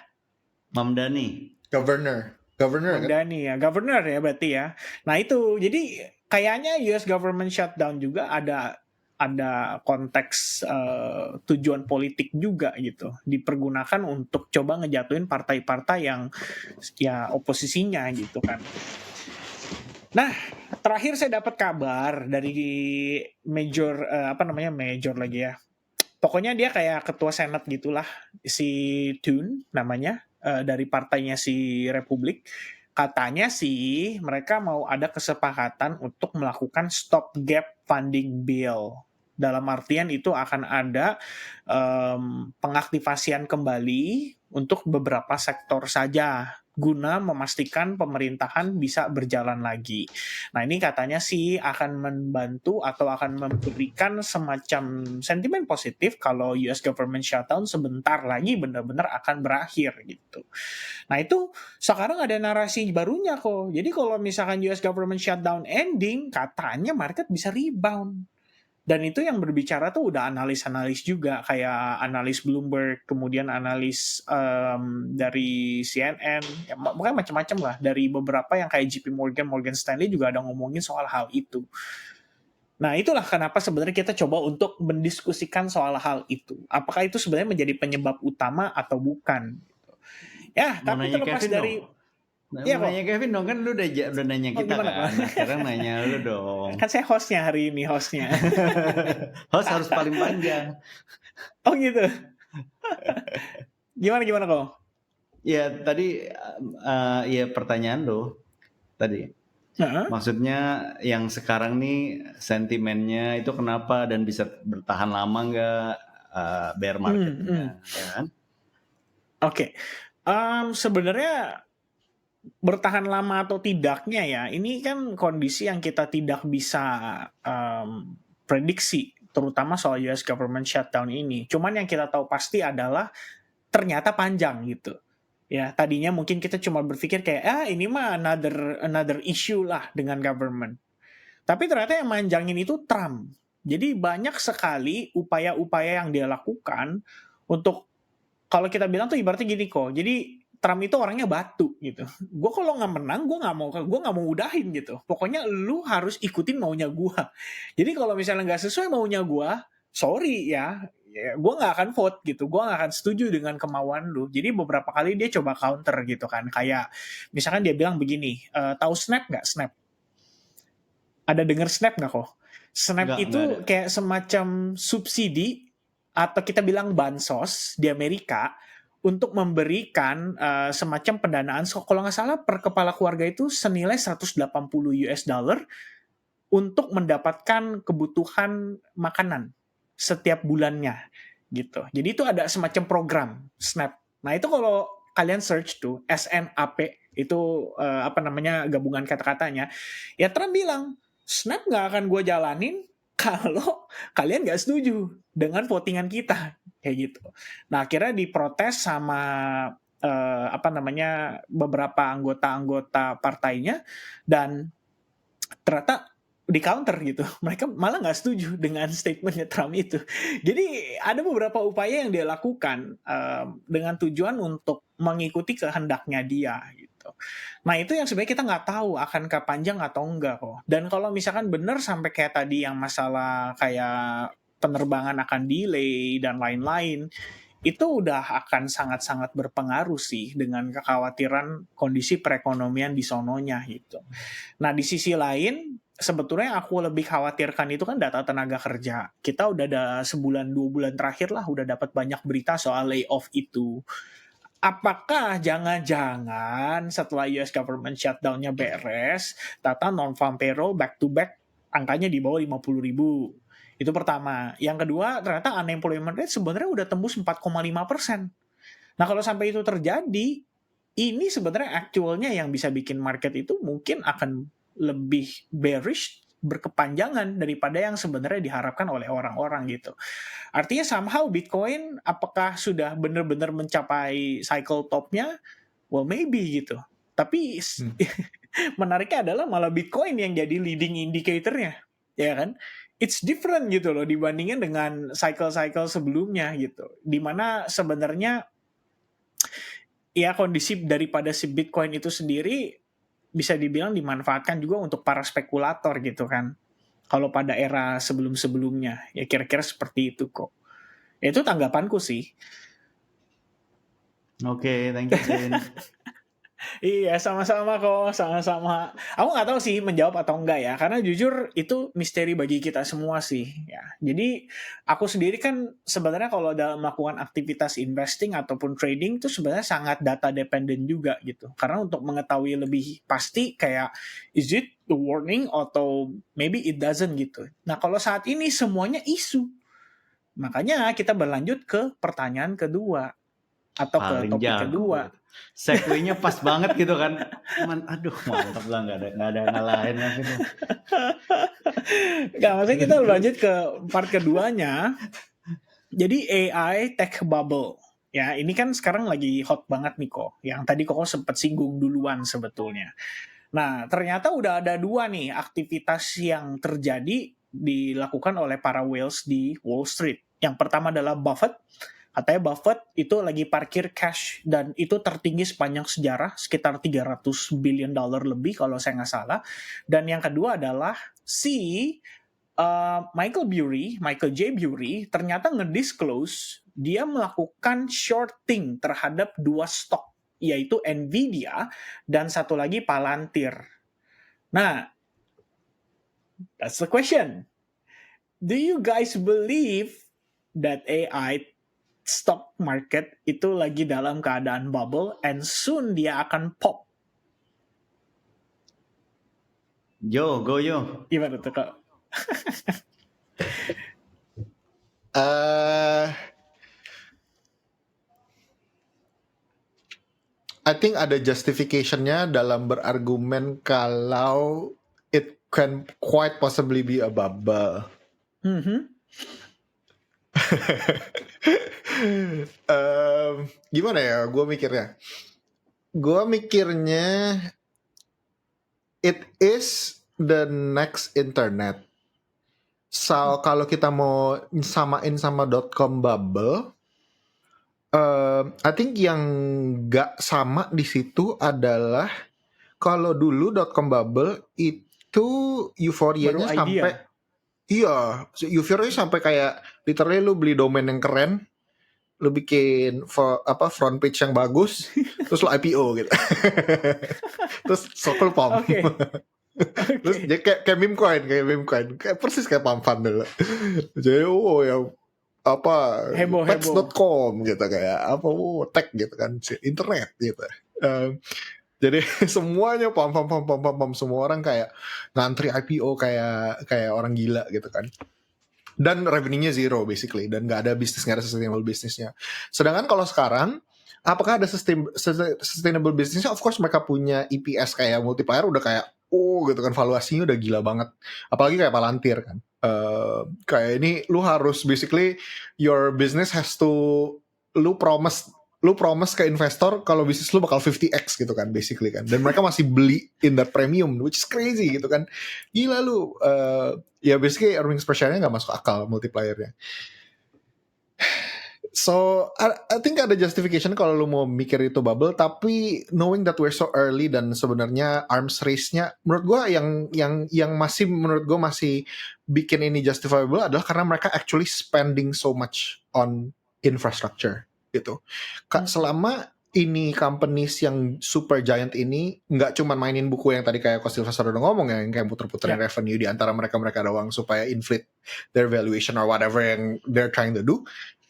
Mamdani. Governor kan? Mamdani ya, governor ya berarti ya. Nah itu jadi kayaknya US government shutdown juga ada konteks tujuan politik juga gitu, dipergunakan untuk coba ngejatuhin partai-partai yang ya oposisinya gitu kan. Nah, terakhir saya dapat kabar dari major major lagi ya. Pokoknya dia kayak ketua senat gitulah, si Thune namanya, dari partainya si Republik. Katanya sih mereka mau ada kesepakatan untuk melakukan stopgap funding bill. Dalam artian itu akan ada pengaktifasian kembali untuk beberapa sektor saja guna memastikan pemerintahan bisa berjalan lagi. Nah ini katanya sih akan membantu atau akan memberikan semacam sentimen positif kalau US government shutdown sebentar lagi benar-benar akan berakhir gitu. Nah itu sekarang ada narasi barunya kok. Jadi kalau misalkan US government shutdown ending, katanya market bisa rebound. Dan itu yang berbicara tuh udah analis-analis juga, kayak analis Bloomberg, kemudian analis dari CNN, ya, pokoknya macam-macam lah. Dari beberapa yang kayak JP Morgan, Morgan Stanley juga ada ngomongin soal hal itu. Nah, itulah kenapa sebenarnya kita coba untuk mendiskusikan soal hal itu. Apakah itu sebenarnya menjadi penyebab utama atau bukan? Ya, Mau tapi nanya terlepas Kevin dari dong. Nah, Iya mau kok. nanya Kevin dong, kan lu udah nanya Oh, kita gimana kok? kan. Nah, sekarang nanya lu dong. Kan saya hostnya hari ini, hostnya. Host harus paling panjang. Oh gitu. Gimana kok? Ya tadi ya pertanyaan lo tadi. Heeh. Maksudnya yang sekarang nih sentimennya itu kenapa dan bisa bertahan lama nggak bear marketnya, ya kan? Oke. Sebenarnya bertahan lama atau tidaknya ya, ini kan kondisi yang kita tidak bisa prediksi, terutama soal US government shutdown ini. Cuman yang kita tahu pasti adalah ternyata panjang gitu. Ya, tadinya mungkin kita cuma berpikir kayak, ini mah another issue lah dengan government. Tapi ternyata yang manjangin itu Trump. Jadi banyak sekali upaya-upaya yang dia lakukan untuk, kalau kita bilang tuh ibaratnya gini kok. Jadi Trump itu orangnya batu gitu. Gue kalau nggak menang, gue nggak mau udahin gitu. Pokoknya lu harus ikutin maunya gue. Jadi kalau misalnya nggak sesuai maunya gue, sorry ya, gue nggak akan vote gitu. Gue nggak akan setuju dengan kemauan lu. Jadi beberapa kali dia coba counter gitu kan. Kayak misalkan dia bilang begini, tahu Snap nggak? Snap. Ada denger Snap nggak kok? Snap Nggak itu ada. kayak semacam subsidi atau kita bilang bansos di Amerika untuk memberikan semacam pendanaan. Kalau nggak salah per kepala keluarga itu senilai 180 US dollar untuk mendapatkan kebutuhan makanan setiap bulannya gitu. Jadi itu ada semacam program Snap. Nah itu kalau kalian search tuh SNAP itu gabungan kata-katanya. Ya Trump bilang Snap nggak akan gue jalanin kalau kalian nggak setuju dengan votingan kita kayak gitu. Nah akhirnya diprotes sama beberapa anggota-anggota partainya dan ternyata di counter gitu. Mereka malah nggak setuju dengan statementnya Trump itu. Jadi ada beberapa upaya yang dia lakukan dengan tujuan untuk mengikuti kehendaknya dia gitu. Nah itu yang sebenarnya kita nggak tahu akan panjang atau enggak kok. Dan kalau misalkan benar sampai kayak tadi yang masalah kayak penerbangan akan delay dan lain-lain, itu udah akan sangat-sangat berpengaruh sih dengan kekhawatiran kondisi perekonomian di sononya gitu. Nah di sisi lain sebetulnya yang aku lebih khawatirkan itu kan data tenaga kerja. Kita udah ada sebulan 2 bulan terakhir lah udah dapat banyak berita soal layoff itu. Apakah jangan-jangan setelah US government shutdown-nya beres, data non-farm payroll back to back angkanya di bawah 50.000. Itu pertama. Yang kedua, ternyata unemployment rate sebenarnya udah tembus 4,5%. Nah, kalau sampai itu terjadi, ini sebenarnya actualnya yang bisa bikin market itu mungkin akan lebih bearish, berkepanjangan daripada yang sebenarnya diharapkan oleh orang-orang gitu. Artinya somehow Bitcoin apakah sudah benar-benar mencapai cycle top-nya? Well, maybe gitu. Tapi menariknya adalah malah Bitcoin yang jadi leading indicator-nya, ya kan? It's different gitu loh dibandingin dengan cycle-cycle sebelumnya gitu. Dimana sebenarnya ya kondisi daripada si Bitcoin itu sendiri bisa dibilang dimanfaatkan juga untuk para spekulator gitu kan. Kalau pada era sebelum-sebelumnya, ya kira-kira seperti itu kok. Itu tanggapanku sih. Oke, thank you, Vin. Iya, sama-sama kok, sama-sama. Aku nggak tahu sih menjawab atau enggak ya, karena jujur itu misteri bagi kita semua sih. Ya, jadi aku sendiri kan sebenarnya kalau dalam melakukan aktivitas investing ataupun trading itu sebenarnya sangat data dependent juga gitu. Karena untuk mengetahui lebih pasti kayak is it the warning atau maybe it doesn't gitu. Nah kalau saat ini semuanya isu, makanya kita berlanjut ke pertanyaan kedua atau ke Paling topik jago. kedua. Segway-nya pas banget gitu kan. Aduh, mantap lah, nggak ada ngalahin lah gitu. Nggak, maksudnya kita lanjut ke part keduanya. Jadi AI tech bubble. Ya, ini kan sekarang lagi hot banget nih kok. Yang tadi kok sempat singgung duluan sebetulnya. Nah, ternyata udah ada 2 nih aktivitas yang terjadi dilakukan oleh para whales di Wall Street. Yang pertama adalah Buffett. Katanya Buffett itu lagi parkir cash dan itu tertinggi sepanjang sejarah, sekitar $300 billion lebih kalau saya nggak salah. Dan yang kedua adalah Michael J. Burry ternyata ngedisclose dia melakukan shorting terhadap 2 stok, yaitu Nvidia dan satu lagi Palantir. Nah, that's the question. Do you guys believe that AI stock market itu lagi dalam keadaan bubble and soon dia akan pop? Go yo. Gimana tuh Kak? I think ada justification-nya dalam berargumen kalau it can quite possibly be a bubble. Gimana ya gue mikirnya? Gue mikirnya it is the next internet. So kalau kita mau samain sama .com bubble, I think yang gak sama di situ adalah kalau dulu .com bubble itu euforianya sampai euforianya sampai kayak literally lu beli domain yang keren, lu bikin front page yang bagus, terus lu IPO gitu. Terus circle pump. Okay. Terus dia kayak meme coin, kayak persis kayak pump fund dulu. Jadi yang heboh. pets.com gitu, kayak tech gitu kan, internet gitu. Jadi semuanya pump, semua orang kayak ngantri IPO kayak orang gila gitu kan. Dan revenue-nya zero basically, dan nggak ada sustainable bisnisnya. Sedangkan kalau sekarang, apakah ada sustainable bisnisnya? Of course mereka punya EPS kayak multiplier udah kayak gitu kan, valuasinya udah gila banget. Apalagi kayak Palantir kan. Kayak ini lu harus basically your business has to lu promise ke investor kalau bisnis lu bakal 50x gitu kan basically kan, dan mereka masih beli in that premium, which is crazy gitu kan, gila lu. Ya basically earnings per share-nya nggak masuk akal multiplier-nya. So I think ada justification kalau lu mau mikir itu bubble, tapi knowing that we're so early dan sebenarnya arms race-nya menurut gue yang masih bikin ini justifiable adalah karena mereka actually spending so much on infrastructure gitu. Selama ini companies yang super giant ini nggak cuma mainin buku yang tadi kayak Coach Sylvester udah ngomong ya, yang kayak puter-puterin revenue di antara mereka ada uang supaya inflate their valuation or whatever yang they're trying to do.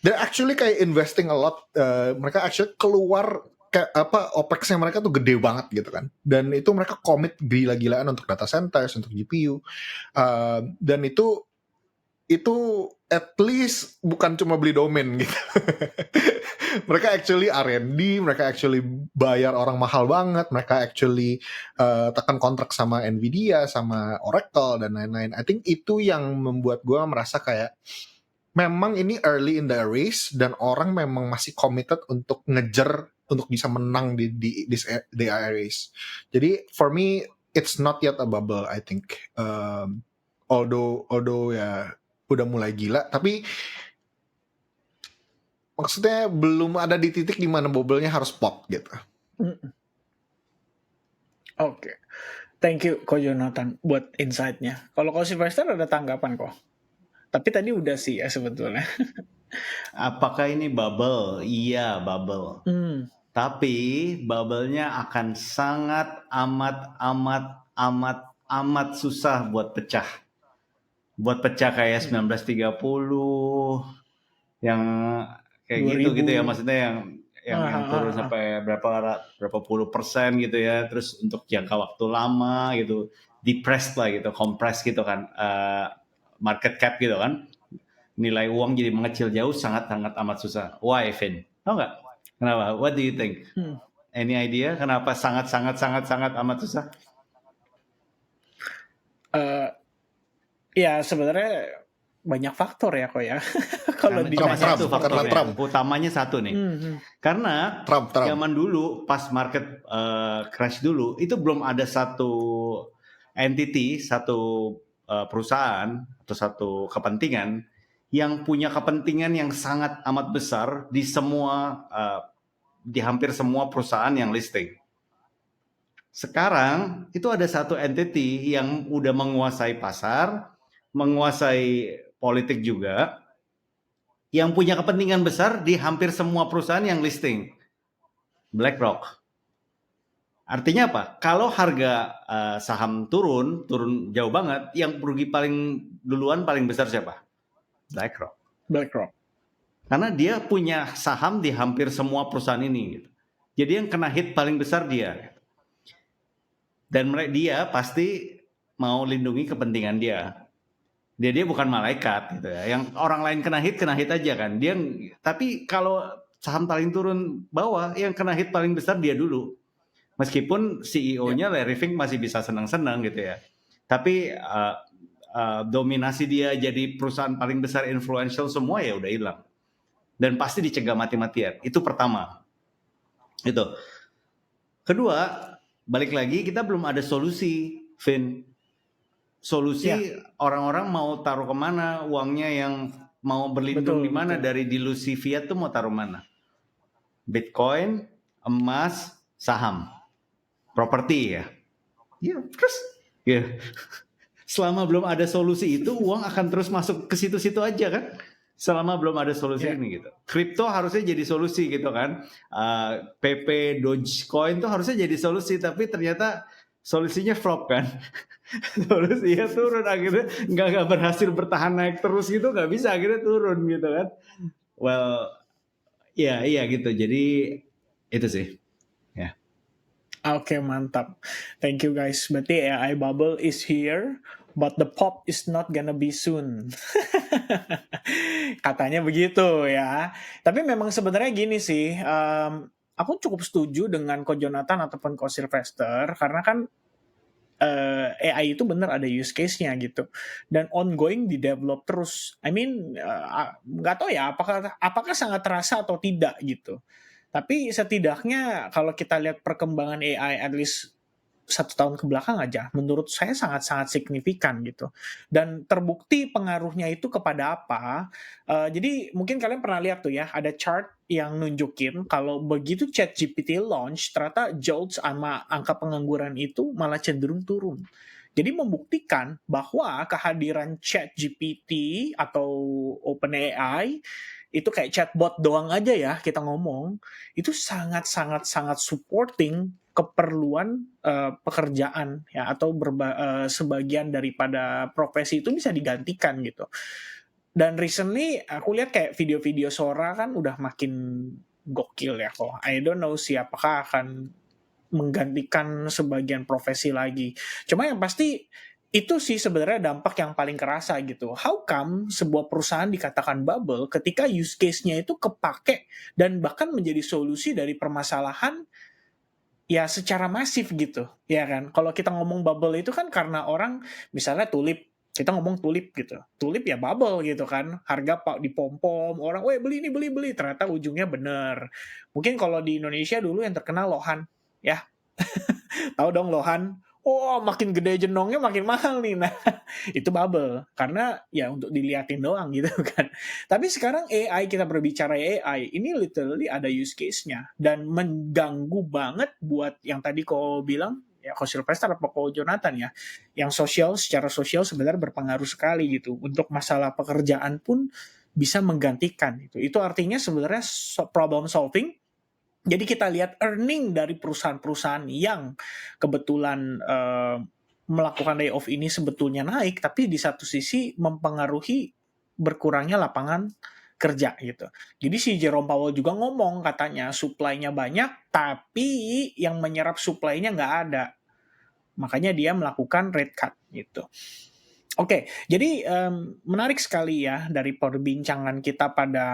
They're actually kayak investing a lot. Mereka actually keluar kayak OPEX-nya mereka tuh gede banget gitu kan. Dan itu mereka commit gila-gilaan untuk data centers, untuk GPU. Dan itu at least bukan cuma beli domain gitu. Mereka actually R&D, mereka actually bayar orang mahal banget, mereka actually tekan kontrak sama Nvidia, sama Oracle dan lain-lain. I think itu yang membuat gue merasa kayak memang ini early in the race dan orang memang masih committed untuk ngejar untuk bisa menang di AI race. Jadi for me it's not yet a bubble, I think. Although ya udah mulai gila, tapi maksudnya belum ada di titik di mana bubble-nya harus pop gitu. Oke. Thank you Ko Jonathan buat insight-nya. Kalau Ko Sylvester ada tanggapan kok. Tapi tadi udah sih ya sebetulnya. Apakah ini bubble? Iya, bubble. Tapi bubble-nya akan sangat amat susah buat pecah. Buat pecah kayak 1930 yang kayak 2000. gitu ya, maksudnya yang turun sampai berapa puluh persen gitu ya, terus untuk jangka waktu lama gitu, depressed lah gitu, compressed gitu kan, market cap gitu kan, nilai uang jadi mengecil jauh, sangat amat susah. Why, Vin? Tahu nggak? Kenapa? What do you think? Any idea kenapa sangat amat susah? Ya sebenarnya banyak faktor ya kok ya. Kalau Trump utamanya satu nih. Karena Trump. Zaman dulu pas market crash dulu itu belum ada satu entity, satu perusahaan atau satu kepentingan yang punya kepentingan yang sangat amat besar di di hampir semua perusahaan yang listing. Sekarang itu ada satu entity yang udah menguasai pasar, menguasai politik juga, yang punya kepentingan besar di hampir semua perusahaan yang listing. BlackRock. Artinya apa? Kalau harga saham turun jauh banget, yang rugi paling duluan paling besar siapa? BlackRock. Karena dia punya saham di hampir semua perusahaan ini. Gitu. Jadi yang kena hit paling besar dia. Dan dia pasti mau lindungi kepentingan dia. Dia bukan malaikat gitu ya. Yang orang lain kena hit aja kan. Tapi kalau saham paling turun bawah, yang kena hit paling besar dia dulu. Meskipun CEO-nya Larry Fink masih bisa senang-senang gitu ya. Tapi dominasi dia jadi perusahaan paling besar influential semua ya udah hilang. Dan pasti dicegah mati-matian. Itu pertama. Itu. Kedua, balik lagi kita belum ada solusi, Vin. Solusi orang-orang mau taruh kemana uangnya, yang mau berlindung di mana dari dilusi fiat tuh mau taruh mana? Bitcoin, emas, saham. Properti ya. Ya, terus ya. Selama belum ada solusi itu uang akan terus masuk ke situ-situ aja kan. Selama belum ada solusi ini gitu. Kripto harusnya jadi solusi gitu kan. PP, Dogecoin tuh harusnya jadi solusi, tapi ternyata solusinya flop kan. Solusinya turun, akhirnya nggak berhasil bertahan naik terus gitu, nggak bisa, akhirnya turun gitu kan. Well, iya gitu. Jadi itu sih. Oke, mantap. Thank you guys. Berarti AI bubble is here, but the pop is not gonna be soon. Katanya begitu ya. Tapi memang sebenarnya gini sih, aku cukup setuju dengan Ko Jonathan ataupun Ko Sylvester, karena kan AI itu benar ada use case-nya gitu, dan ongoing di develop terus. I mean, nggak tahu ya apakah sangat terasa atau tidak gitu. Tapi setidaknya kalau kita lihat perkembangan AI at least 1 tahun ke belakang aja, menurut saya sangat-sangat signifikan gitu. Dan terbukti pengaruhnya itu kepada apa? Jadi mungkin kalian pernah lihat tuh ya, ada chart yang nunjukin kalau begitu ChatGPT launch, ternyata jobs sama angka pengangguran itu malah cenderung turun. Jadi membuktikan bahwa kehadiran ChatGPT atau OpenAI itu kayak chatbot doang aja ya kita ngomong, itu sangat supporting keperluan pekerjaan ya, atau sebagian daripada profesi itu bisa digantikan gitu. Dan recently aku lihat kayak video-video Sora kan udah makin gokil ya kok. I don't know sih apakah akan menggantikan sebagian profesi lagi. Cuma yang pasti itu sih sebenarnya dampak yang paling kerasa gitu. How come sebuah perusahaan dikatakan bubble ketika use case-nya itu kepake dan bahkan menjadi solusi dari permasalahan ya secara masif gitu, ya kan? Kalau kita ngomong bubble itu kan karena orang misalnya tulip, kita ngomong tulip gitu. Tulip ya bubble gitu kan. Harga dipom-pom, orang, "Weh, beli ini, beli." Ternyata ujungnya bener. Mungkin kalau di Indonesia dulu yang terkenal Lohan, ya. Tahu dong Lohan? Oh, makin gede jenongnya makin mahal nih. Nah, itu bubble. Karena ya untuk diliatin doang gitu kan. Tapi sekarang AI, kita berbicara AI, ini literally ada use case-nya. Dan mengganggu banget buat yang tadi kau bilang, ya Ko Sylvester atau Ko Jonathan ya, yang secara sosial sebenarnya berpengaruh sekali gitu. Untuk masalah pekerjaan pun bisa menggantikan. Itu artinya sebenarnya problem solving. Jadi kita lihat earning dari perusahaan-perusahaan yang kebetulan melakukan layoff ini sebetulnya naik, tapi di satu sisi mempengaruhi berkurangnya lapangan kerja gitu. Jadi si Jerome Powell juga ngomong katanya supply-nya banyak, tapi yang menyerap supply-nya nggak ada. Makanya dia melakukan rate cut gitu. Oke, jadi menarik sekali ya dari perbincangan kita pada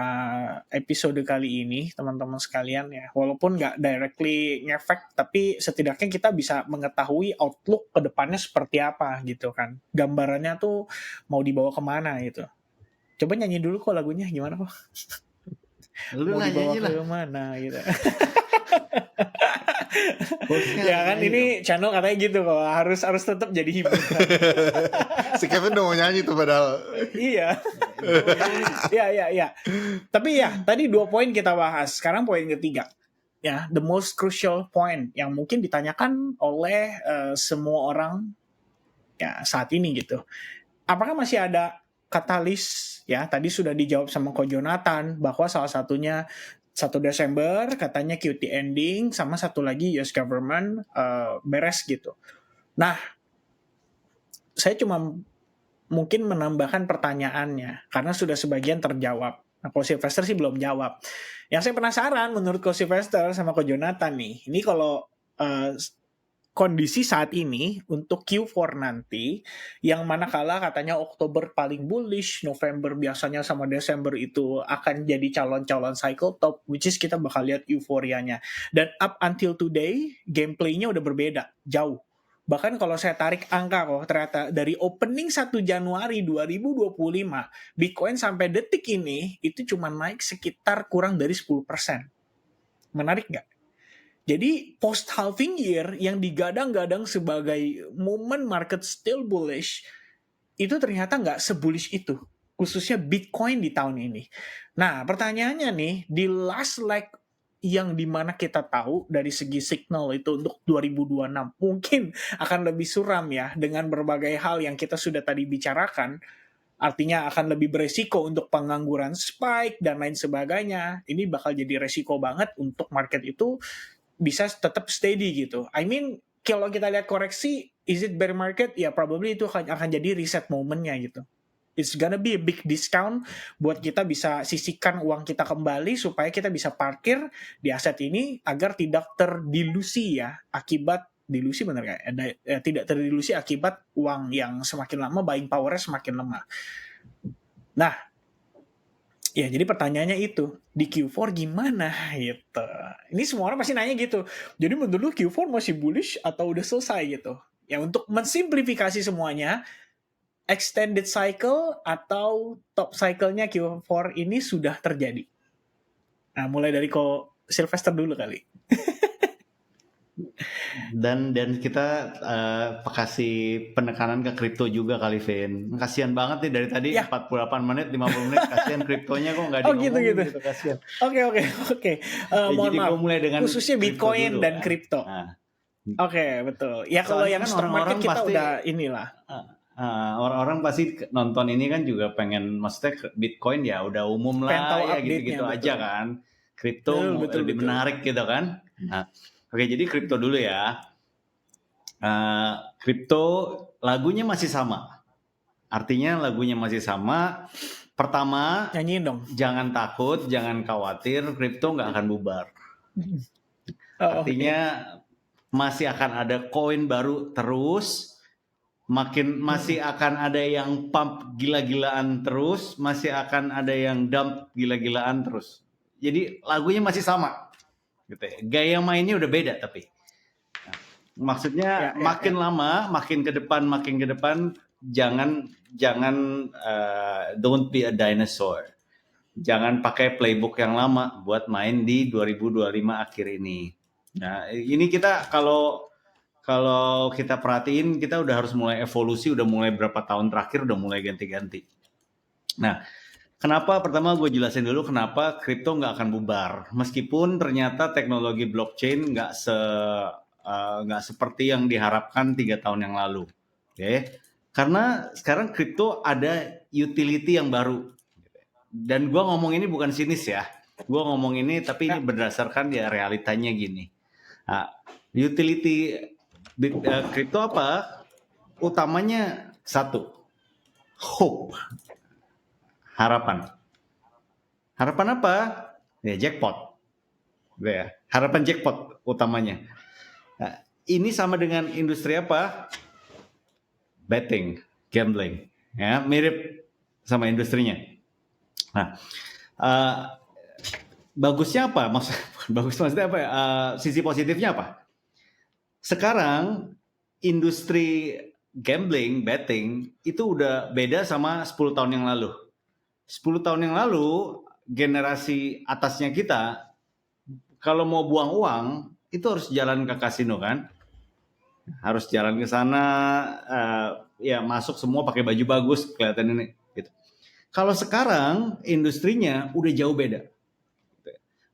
episode kali ini, teman-teman sekalian ya. Walaupun nggak directly ngefek, tapi setidaknya kita bisa mengetahui outlook ke depannya seperti apa gitu kan. Gambarannya tuh mau dibawa kemana gitu. Coba nyanyi dulu kok lagunya, gimana kok? Lu Mau dibawa nyanyi lah. ke mana gitu. Hostnya Ya kan nyanyi dong. ini channel katanya gitu kok, harus tetap jadi hiburan. Si Kevin udah mau nyanyi tuh padahal. Iya. Itu Iya. Tapi ya, tadi 2 poin kita bahas. Sekarang poin ketiga. Ya, the most crucial point yang mungkin ditanyakan oleh semua orang ya saat ini gitu. Apakah masih ada katalis ya? Tadi sudah dijawab sama Ko Jonathan bahwa salah satunya 1 Desember katanya QT ending, sama satu lagi US government beres gitu. Nah, saya cuma mungkin menambahkan pertanyaannya karena sudah sebagian terjawab. Nah, Ko Sylvester sih belum jawab. Yang saya penasaran menurut Ko Sylvester sama Ko Jonathan nih, ini kalau kondisi saat ini untuk Q4 nanti, yang manakala katanya Oktober paling bullish, November biasanya sama Desember itu akan jadi calon-calon cycle top, which is kita bakal lihat euforianya. Dan up until today, gameplaynya udah berbeda, jauh. Bahkan kalau saya tarik angka kok, ternyata dari opening 1 Januari 2025, Bitcoin sampai detik ini, itu cuma naik sekitar kurang dari 10%. Menarik nggak? Jadi post halving year yang digadang-gadang sebagai momen market still bullish itu ternyata nggak sebullish itu, khususnya Bitcoin di tahun ini. Nah pertanyaannya nih, di last leg yang dimana kita tahu dari segi signal itu untuk 2026 mungkin akan lebih suram ya dengan berbagai hal yang kita sudah tadi bicarakan. Artinya akan lebih beresiko untuk pengangguran spike dan lain sebagainya. Ini bakal jadi resiko banget untuk market itu bisa tetap steady gitu. I mean, kalau kita lihat koreksi, is it bear market? Ya, probably itu akan jadi reset momennya gitu. It's gonna be a big discount buat kita bisa sisihkan uang kita kembali supaya kita bisa parkir di aset ini agar tidak terdilusi ya akibat dilusi benar nggak? Tidak terdilusi akibat uang yang semakin lama buying power-nya semakin lemah. Nah, ya, jadi pertanyaannya itu, di Q4 gimana gitu. Ini semua orang pasti nanya gitu. Jadi menurut lu Q4 masih bullish atau udah selesai gitu? Ya untuk mensimplifikasi semuanya, extended cycle atau top cycle-nya Q4 ini sudah terjadi. Nah, mulai dari Ko Sylvester dulu kali. Dan kita kasih penekanan ke kripto juga kali, Vin. Kasihan banget nih dari tadi Ya. 48 menit, 50 menit, kasihan kriptonya kok nggak Oh, diomongin gitu. kasihan. Oke. Mohon Jadi maaf. gue mulai dengan Khususnya kripto Bitcoin dulu, dan kan. kripto. Nah, Oke, betul. Ya kalau soalnya yang kan stock market orang-orang kita pasti udah inilah. orang-orang pasti nonton ini kan juga pengen, maksudnya Bitcoin ya udah umum Pengen tahu lah ya update-nya, gitu-gitu betul. aja kan. Kripto Betul. lebih menarik gitu kan. Nah, oke, jadi kripto dulu ya. Kripto lagunya masih sama. Artinya lagunya masih sama. Pertama, Nyanyiin dong. jangan takut, jangan khawatir, kripto nggak akan bubar. Artinya masih akan ada koin baru terus, masih akan ada yang pump gila-gilaan terus, masih akan ada yang dump gila-gilaan terus. Jadi lagunya masih sama, gitu ya. Gaya mainnya udah beda tapi. Maksudnya makin lama, makin ke depan, jangan don't be a dinosaur. Jangan pakai playbook yang lama buat main di 2025 akhir ini. Nah, ini kita kalau kita perhatiin, kita udah harus mulai evolusi, udah mulai berapa tahun terakhir udah mulai ganti-ganti. Nah, kenapa? Pertama gue jelasin dulu kenapa kripto nggak akan bubar. Meskipun ternyata teknologi blockchain nggak seperti yang diharapkan 3 tahun yang lalu. Okay? Karena sekarang kripto ada utility yang baru. Dan gue ngomong ini bukan sinis ya. Gue ngomong ini tapi ini berdasarkan ya realitanya gini. Nah, utility kripto apa? Utamanya satu, hope. Harapan. Harapan apa? Ya jackpot. Ya, harapan jackpot utamanya. Nah, ini sama dengan industri apa? Betting, gambling. Ya, mirip sama industrinya. Nah, bagusnya apa? Maksudnya apa? Sisi positifnya apa? Sekarang industri gambling, betting itu udah beda sama 10 tahun yang lalu. 10 tahun yang lalu generasi atasnya kita kalau mau buang uang itu harus jalan ke kasino kan, harus jalan ke sana, ya masuk semua pakai baju bagus kelihatan ini gitu. Kalau sekarang industrinya udah jauh beda.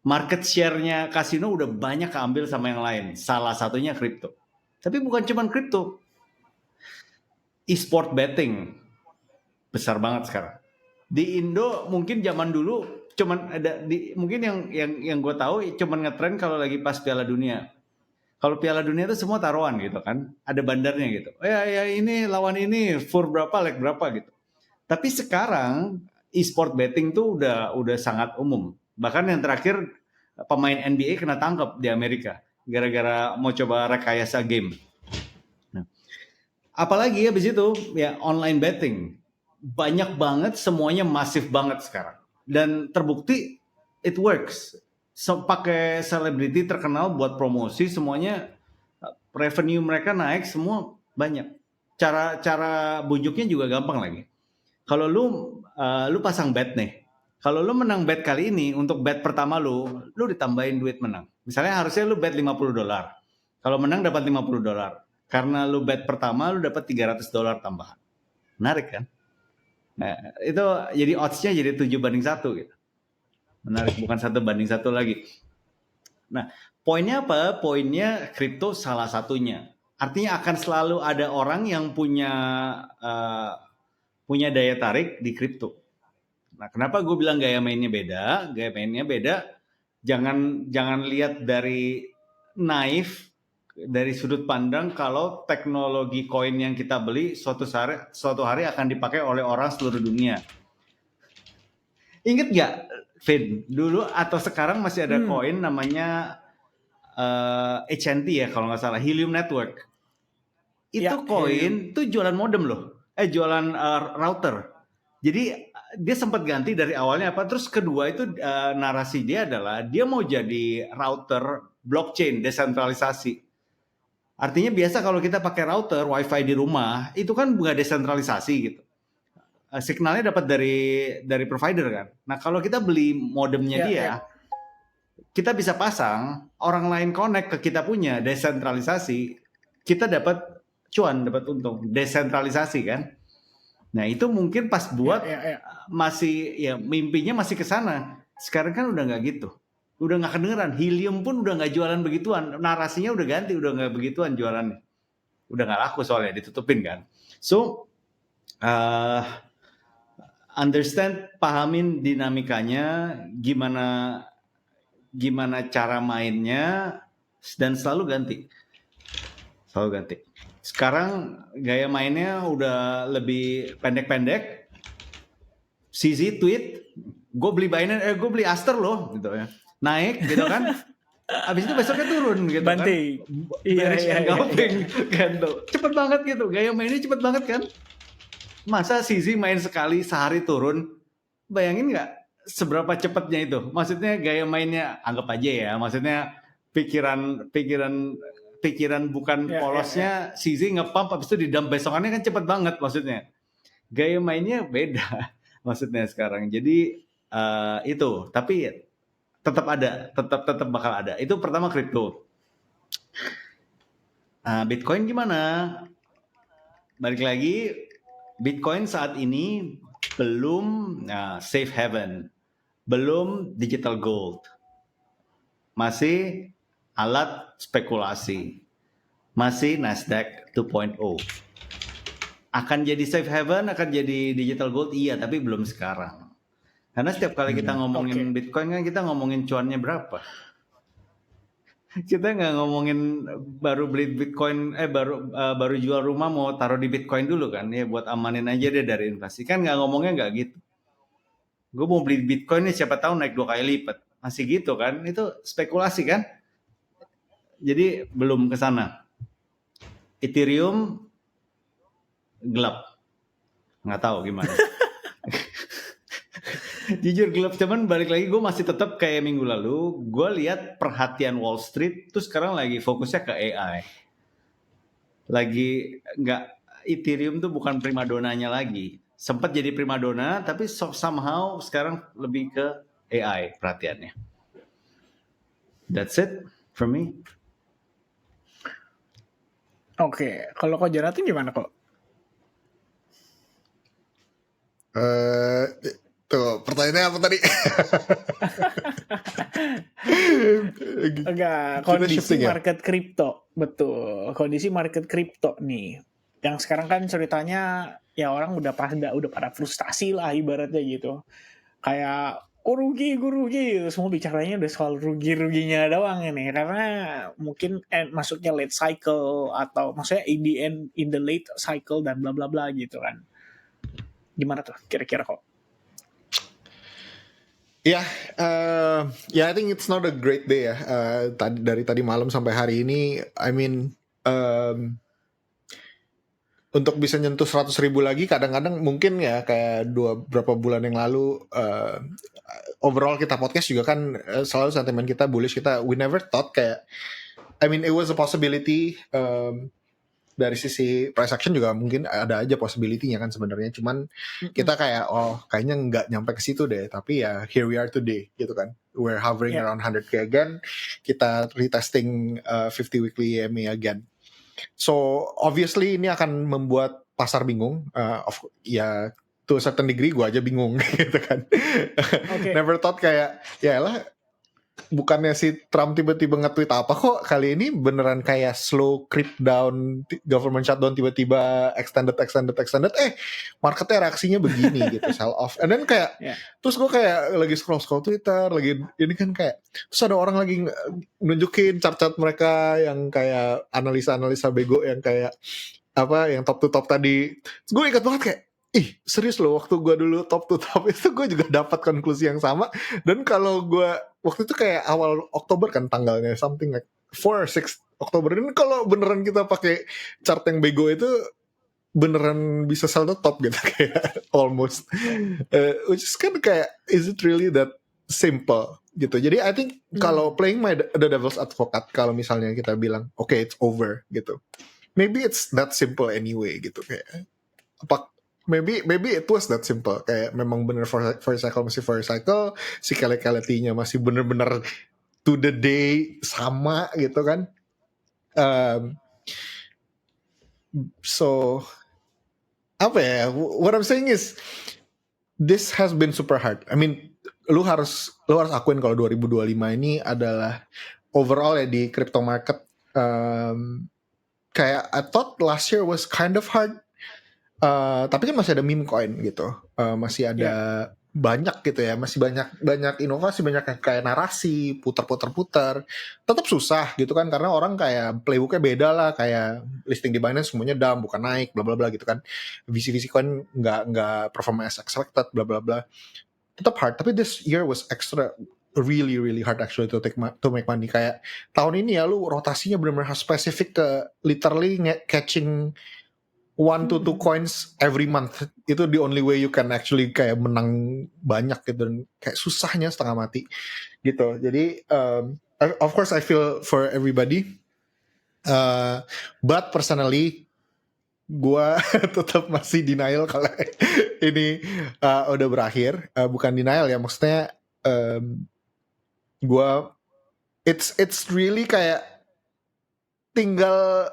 Market share-nya kasino udah banyak keambil sama yang lain. Salah satunya kripto. Tapi bukan cuma kripto. E-sport betting besar banget sekarang. Di Indo mungkin zaman dulu cuman ada mungkin yang gue tahu cuman ngetren kalau lagi pas Piala Dunia. Kalau Piala Dunia itu semua taruhan gitu kan. Ada bandarnya gitu. Ya ini lawan ini for berapa, leg berapa gitu. Tapi sekarang e-sport betting tuh udah sangat umum. Bahkan yang terakhir pemain NBA kena tangkap di Amerika gara-gara mau coba rekayasa game. Nah, apalagi habis itu ya online betting. Banyak banget, semuanya masif banget sekarang. Dan terbukti it works. Pakai selebriti terkenal buat promosi, semuanya revenue mereka naik semua banyak. Cara bujuknya juga gampang lagi. Kalau lu pasang bet nih. Kalau lu menang bet kali ini, untuk bet pertama lu ditambahin duit menang. Misalnya harusnya lu bet $50. Kalau menang dapat $50. Karena lu bet pertama, lu dapat $300 tambahan. Menarik kan? Nah, itu jadi odds-nya jadi 7-1 gitu. Menarik, bukan 1-1 lagi. Nah, poinnya apa? Poinnya kripto salah satunya. Artinya akan selalu ada orang yang punya daya tarik di kripto. Nah, kenapa gue bilang gaya mainnya beda? Gaya mainnya beda. Jangan lihat dari naif, dari sudut pandang kalau teknologi koin yang kita beli suatu hari akan dipakai oleh orang seluruh dunia. Ingat gak, Vin? Dulu atau sekarang masih ada koin namanya HNT ya kalau nggak salah, Helium Network. Itu koin tuh jualan modem loh, jualan router. Jadi dia sempat ganti dari awalnya apa, terus kedua itu narasi dia adalah dia mau jadi router blockchain desentralisasi. Artinya biasa kalau kita pakai router wifi di rumah itu kan bukan desentralisasi gitu. Signalnya dapat dari provider kan. Nah kalau kita beli modemnya dia, kita bisa pasang, orang lain connect ke kita punya desentralisasi, kita dapat cuan, dapat untung, desentralisasi kan. Nah itu mungkin pas buat masih ya mimpinya masih ke sana. Sekarang kan udah nggak gitu, udah nggak kedengeran. Helium pun udah nggak jualan begituan, narasinya udah ganti, udah nggak begituan jualannya, udah nggak laku soalnya ditutupin kan. So understand, pahamin dinamikanya, gimana cara mainnya, dan selalu ganti. Sekarang gaya mainnya udah lebih pendek-pendek. CZ tweet, gue beli Binance, gue beli Aster loh, gitu ya, naik, gitu kan. Abis itu besoknya turun, gitu Banting. kan. Iya. Kan tuh, cepet banget gitu, gaya mainnya cepet banget kan. Masa CZ main sekali sehari turun, bayangin nggak seberapa cepatnya itu? Maksudnya gaya mainnya, anggap aja ya, maksudnya pikiran bukan polosnya CZ nge-pump habis itu di-dump besokannya kan cepet banget maksudnya. Gaya mainnya beda maksudnya sekarang. Jadi itu, tapi tetap ada, tetap bakal ada. Itu pertama kripto. Bitcoin gimana? Balik lagi, Bitcoin saat ini belum safe haven, belum digital gold. Masih alat spekulasi, masih Nasdaq 2.0. Akan jadi safe haven, akan jadi digital gold, iya, tapi belum sekarang. Karena setiap kali kita ngomongin Bitcoin kan kita ngomongin cuannya berapa. Kita nggak ngomongin baru beli Bitcoin, baru jual rumah mau taruh di Bitcoin dulu kan, ya buat amanin aja deh dari inflasi. Kan nggak ngomongnya nggak gitu. Gue mau beli Bitcoin nih siapa tahu naik 2 kali lipat, masih gitu kan? Itu spekulasi kan? Jadi belum ke sana. Ethereum gelap, nggak tahu gimana. Jujur gelap, cuman balik lagi gue masih tetap kayak minggu lalu. Gue lihat perhatian Wall Street tuh sekarang lagi fokusnya ke AI. Lagi nggak, Ethereum tuh bukan primadonanya lagi. Sempat jadi primadona, tapi somehow sekarang lebih ke AI perhatiannya. That's it for me. Oke, kalau kok Jonathan gimana kok? Tuh pertanyaannya apa tadi? Enggak, Kita kondisi shifting ya. market kripto. Betul, kondisi market kripto nih. Yang sekarang kan ceritanya ya orang udah pada frustasi lah ibaratnya gitu. Kayak gue rugi, semua bicaranya udah soal ruginya doang ini karena mungkin masuknya late cycle atau maksudnya in the late cycle dan bla bla bla gitu kan. Gimana tuh kira-kira kok? Ya, I think it's not a great day ya. Dari tadi malam sampai hari ini, I mean, untuk bisa nyentuh 100.000 lagi, kadang-kadang mungkin ya kayak berapa bulan yang lalu, overall kita podcast juga kan selalu sentimen kita bullish, we never thought kayak, I mean it was a possibility. Dari sisi price action juga mungkin ada aja possibility-nya kan sebenarnya, cuman kita kayak kayaknya nggak nyampe ke situ deh, tapi ya here we are today gitu kan, we're hovering around 100k again, kita retesting 50 weekly EMA again, so obviously ini akan membuat pasar bingung, ya to a certain degree gue aja bingung gitu kan. Never thought kayak ya lah, bukannya si Trump tiba-tiba nge-tweet apa kok kali ini beneran kayak slow creep down, government shutdown tiba-tiba extended marketnya reaksinya begini gitu, sell off, and then kayak terus gue kayak lagi scroll Twitter lagi ini kan, kayak terus ada orang lagi nunjukin chart mereka yang kayak analisa bego yang kayak apa yang top to top tadi, terus gue ingat banget kayak serius loh, waktu gue dulu top to top itu gue juga dapat konklusi yang sama. Dan kalau gue waktu itu kayak awal Oktober kan tanggalnya, something like 4 or 6 Oktober, ini kalau beneran kita pakai chart yang bego itu beneran bisa sell the top gitu kayak almost, which is kan kayak, is it really that simple gitu. Jadi I think kalau playing the devil's advocate, kalau misalnya kita bilang okay it's over gitu, maybe it's that simple anyway gitu, kayak apa, maybe it was that simple, kayak memang bener for cycle masih for cycle, cyclicality-nya masih bener-bener to the day sama gitu kan. So apa ya, what I'm saying is this has been super hard. I mean lu harus akuin kalau 2025 ini adalah overall ya di crypto market, kayak I thought last year was kind of hard. Tapi kan masih ada meme coin gitu, masih ada banyak gitu ya, masih banyak inovasi, banyak kayak narasi putar, tetap susah gitu kan, karena orang kayak playbooknya beda lah, kayak listing di Binance semuanya down bukan naik, bla bla bla gitu kan, VC coin nggak perform as expected, bla bla bla, tetap hard. Tapi this year was extra really hard actually to make money. Kayak tahun ini ya lu rotasinya benar-benar spesifik ke literally catching 1 to 2 coins every month. Itu the only way you can actually kayak menang banyak gitu, dan kayak susahnya setengah mati gitu. Jadi of course I feel for everybody, but personally gue tetap masih denial kalau ini udah berakhir. Bukan denial ya, maksudnya gue it's really kayak tinggal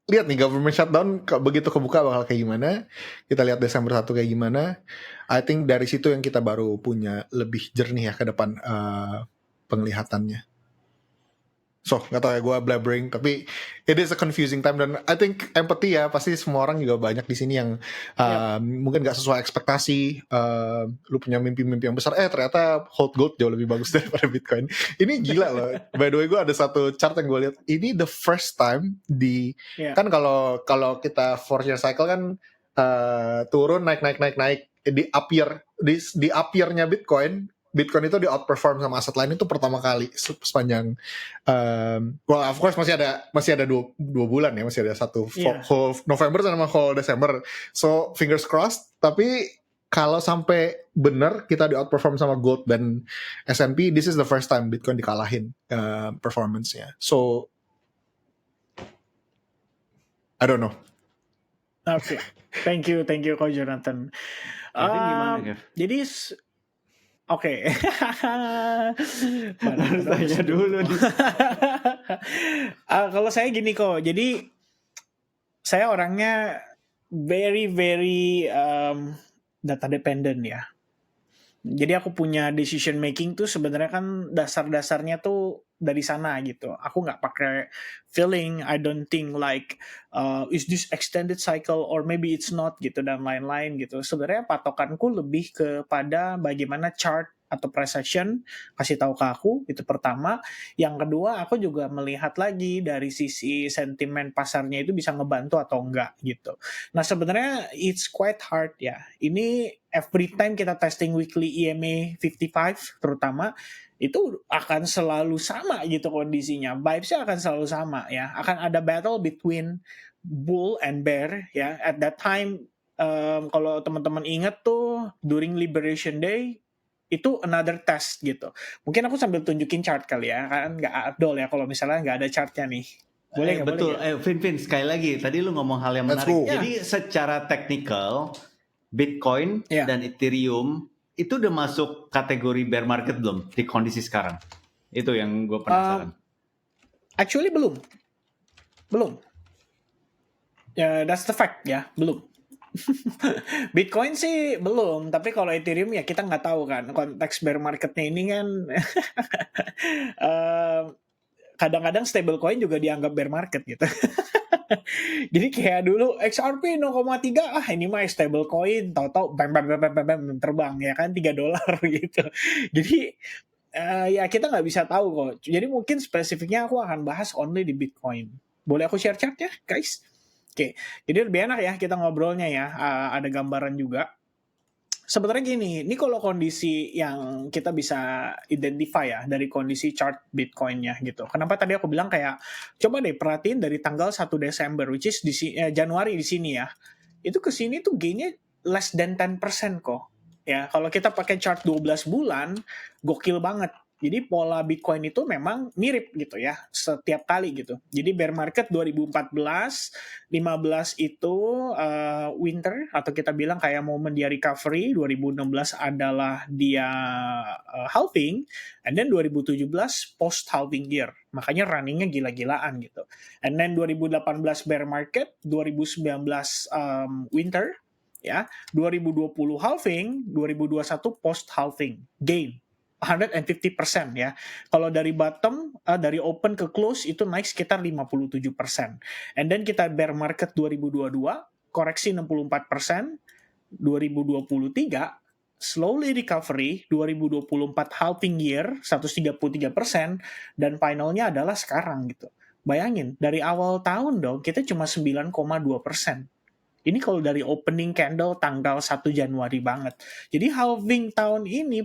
lihat nih government shutdown begitu kebuka bakal kayak gimana. Kita lihat Desember 1 kayak gimana. I think dari situ yang kita baru punya lebih jernih ya ke depan penglihatannya. So gak tau ya, gue blabbering, tapi it is a confusing time, dan I think empathy ya, pasti semua orang juga banyak di sini yang mungkin gak sesuai ekspektasi. Lu punya mimpi-mimpi yang besar, ternyata hold gold jauh lebih bagus daripada Bitcoin. Ini gila loh. By the way, gue ada satu chart yang gue lihat, ini the first time kan kalau kita 4-year cycle kan turun naik di up year-nya Bitcoin itu di outperform sama aset lain itu pertama kali sepanjang, well of course masih ada dua bulan ya, masih ada satu whole November sama whole Desember, so fingers crossed. Tapi kalau sampai bener kita di outperform sama gold dan S&P, this is the first time Bitcoin dikalahin performance-nya. So I don't know. Okay, thank you Ko Jonathan. Kevin gimana, Kev? Jadi Oke. Mana Harus bagus tanya dulu nih. Kalau saya gini kok, jadi saya orangnya very very data dependent ya. Jadi aku punya decision making tuh sebenarnya kan dasar-dasarnya tuh dari sana gitu. Aku nggak pakai feeling. I don't think like is this extended cycle or maybe it's not gitu dan lain-lain gitu. Sebenarnya patokanku lebih kepada bagaimana chart atau price action kasih tahu ke aku itu pertama. Yang kedua aku juga melihat lagi dari sisi sentimen pasarnya itu bisa ngebantu atau enggak gitu. Nah sebenarnya it's quite hard ya. Ini every time kita testing weekly EMA 55 terutama itu akan selalu sama gitu kondisinya. Vibes-nya akan selalu sama ya. Akan ada battle between bull and bear ya. At that time kalau teman-teman ingat tuh during Liberation Day itu another test gitu. Mungkin aku sambil tunjukin chart kali ya. Kan nggak adol ya kalau misalnya nggak ada chartnya nih. Boleh nggak? Betul. Boleh nggak? Vin, sekali lagi. Tadi lu ngomong hal yang Let's menarik. go. Jadi secara teknikal, Bitcoin Ya. dan Ethereum itu udah masuk kategori bear market belum di kondisi sekarang? Itu yang gue penasaran. Actually belum. Ya, that's the fact ya, belum. Bitcoin sih belum, tapi kalau Ethereum ya kita nggak tahu kan konteks bear marketnya ini kan kadang-kadang stablecoin juga dianggap bear market gitu. Jadi kayak dulu XRP 0,3 ini mah stablecoin, tahu-tahu bam terbang ya kan $3 gitu. Jadi ya kita nggak bisa tahu kok. Jadi mungkin spesifiknya aku akan bahas only di Bitcoin. Boleh aku share chart ya, guys? Oke, jadi lebih enak ya kita ngobrolnya ya. Ada gambaran juga. Sebenarnya gini, ini kalau kondisi yang kita bisa identify ya dari kondisi chart Bitcoin-nya gitu. Kenapa tadi aku bilang kayak coba deh perhatiin dari tanggal 1 Desember which is Januari di sini ya. Itu ke sini tuh gainnya less than 10% kok. Ya, kalau kita pakai chart 12 bulan, gokil banget. Jadi pola Bitcoin itu memang mirip gitu ya, setiap kali gitu. Jadi bear market 2014, 15 itu winter atau kita bilang kayak momen dia recovery, 2016 adalah dia halving, and then 2017 post halving year. Makanya runningnya gila-gilaan gitu. And then 2018 bear market, 2019 winter, ya, 2020 halving, 2021 post halving gain 150% ya. Kalau dari bottom, dari open ke close itu naik sekitar 57%. And then kita bear market 2022, koreksi 64%, 2023 slowly recovery, 2024 halving year 133%, dan finalnya adalah sekarang gitu. Bayangin, dari awal tahun dong kita cuma 9,2%. Ini kalau dari opening candle tanggal 1 Januari banget. Jadi halving tahun ini,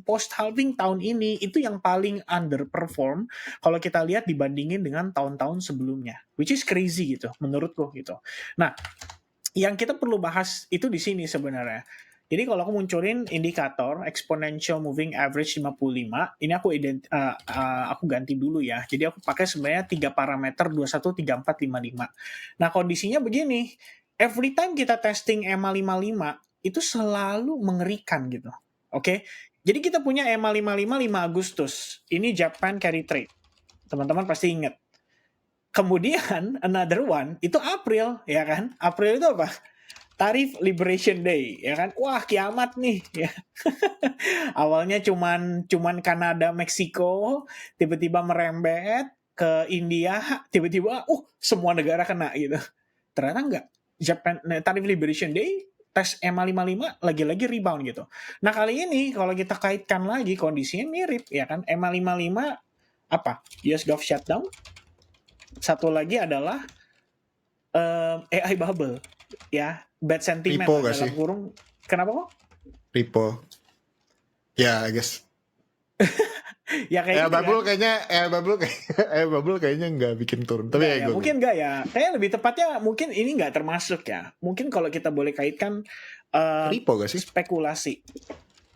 post halving tahun ini itu yang paling underperform kalau kita lihat dibandingin dengan tahun-tahun sebelumnya. Which is crazy gitu, menurutku gitu. Nah, yang kita perlu bahas itu di sini sebenarnya. Jadi kalau aku munculin indikator exponential moving average 55, ini aku ganti dulu ya. Jadi aku pakai sebenarnya 3 parameter 21, 34, 55. Nah, kondisinya begini. Every time kita testing EMA 55 itu selalu mengerikan gitu. Oke. Jadi kita punya EMA 55 5 Agustus. Ini Japan carry trade. Teman-teman pasti ingat. Kemudian another one itu April ya kan? April itu apa? Tarif Liberation Day ya kan? Wah, kiamat nih ya. Awalnya cuman Kanada, Meksiko, tiba-tiba merembet ke India, tiba-tiba semua negara kena gitu. Ternyata enggak. Japan Tarif Liberation Day tes EMA 55 lagi-lagi rebound gitu. Nah, kali ini kalau kita kaitkan lagi kondisinya mirip ya kan? EMA 55 apa? US Gulf shutdown. Satu lagi adalah AI bubble ya, bad sentiment Repo dalam sih? kurung. Kenapa kok? Repo. Ya, I guess. Ya kayak gitu bubble kayaknya nggak bikin turun. Tapi ya, mungkin nggak ya. Kayak lebih tepatnya mungkin ini nggak termasuk ya. Mungkin kalau kita boleh kaitkan repo gak sih? spekulasi.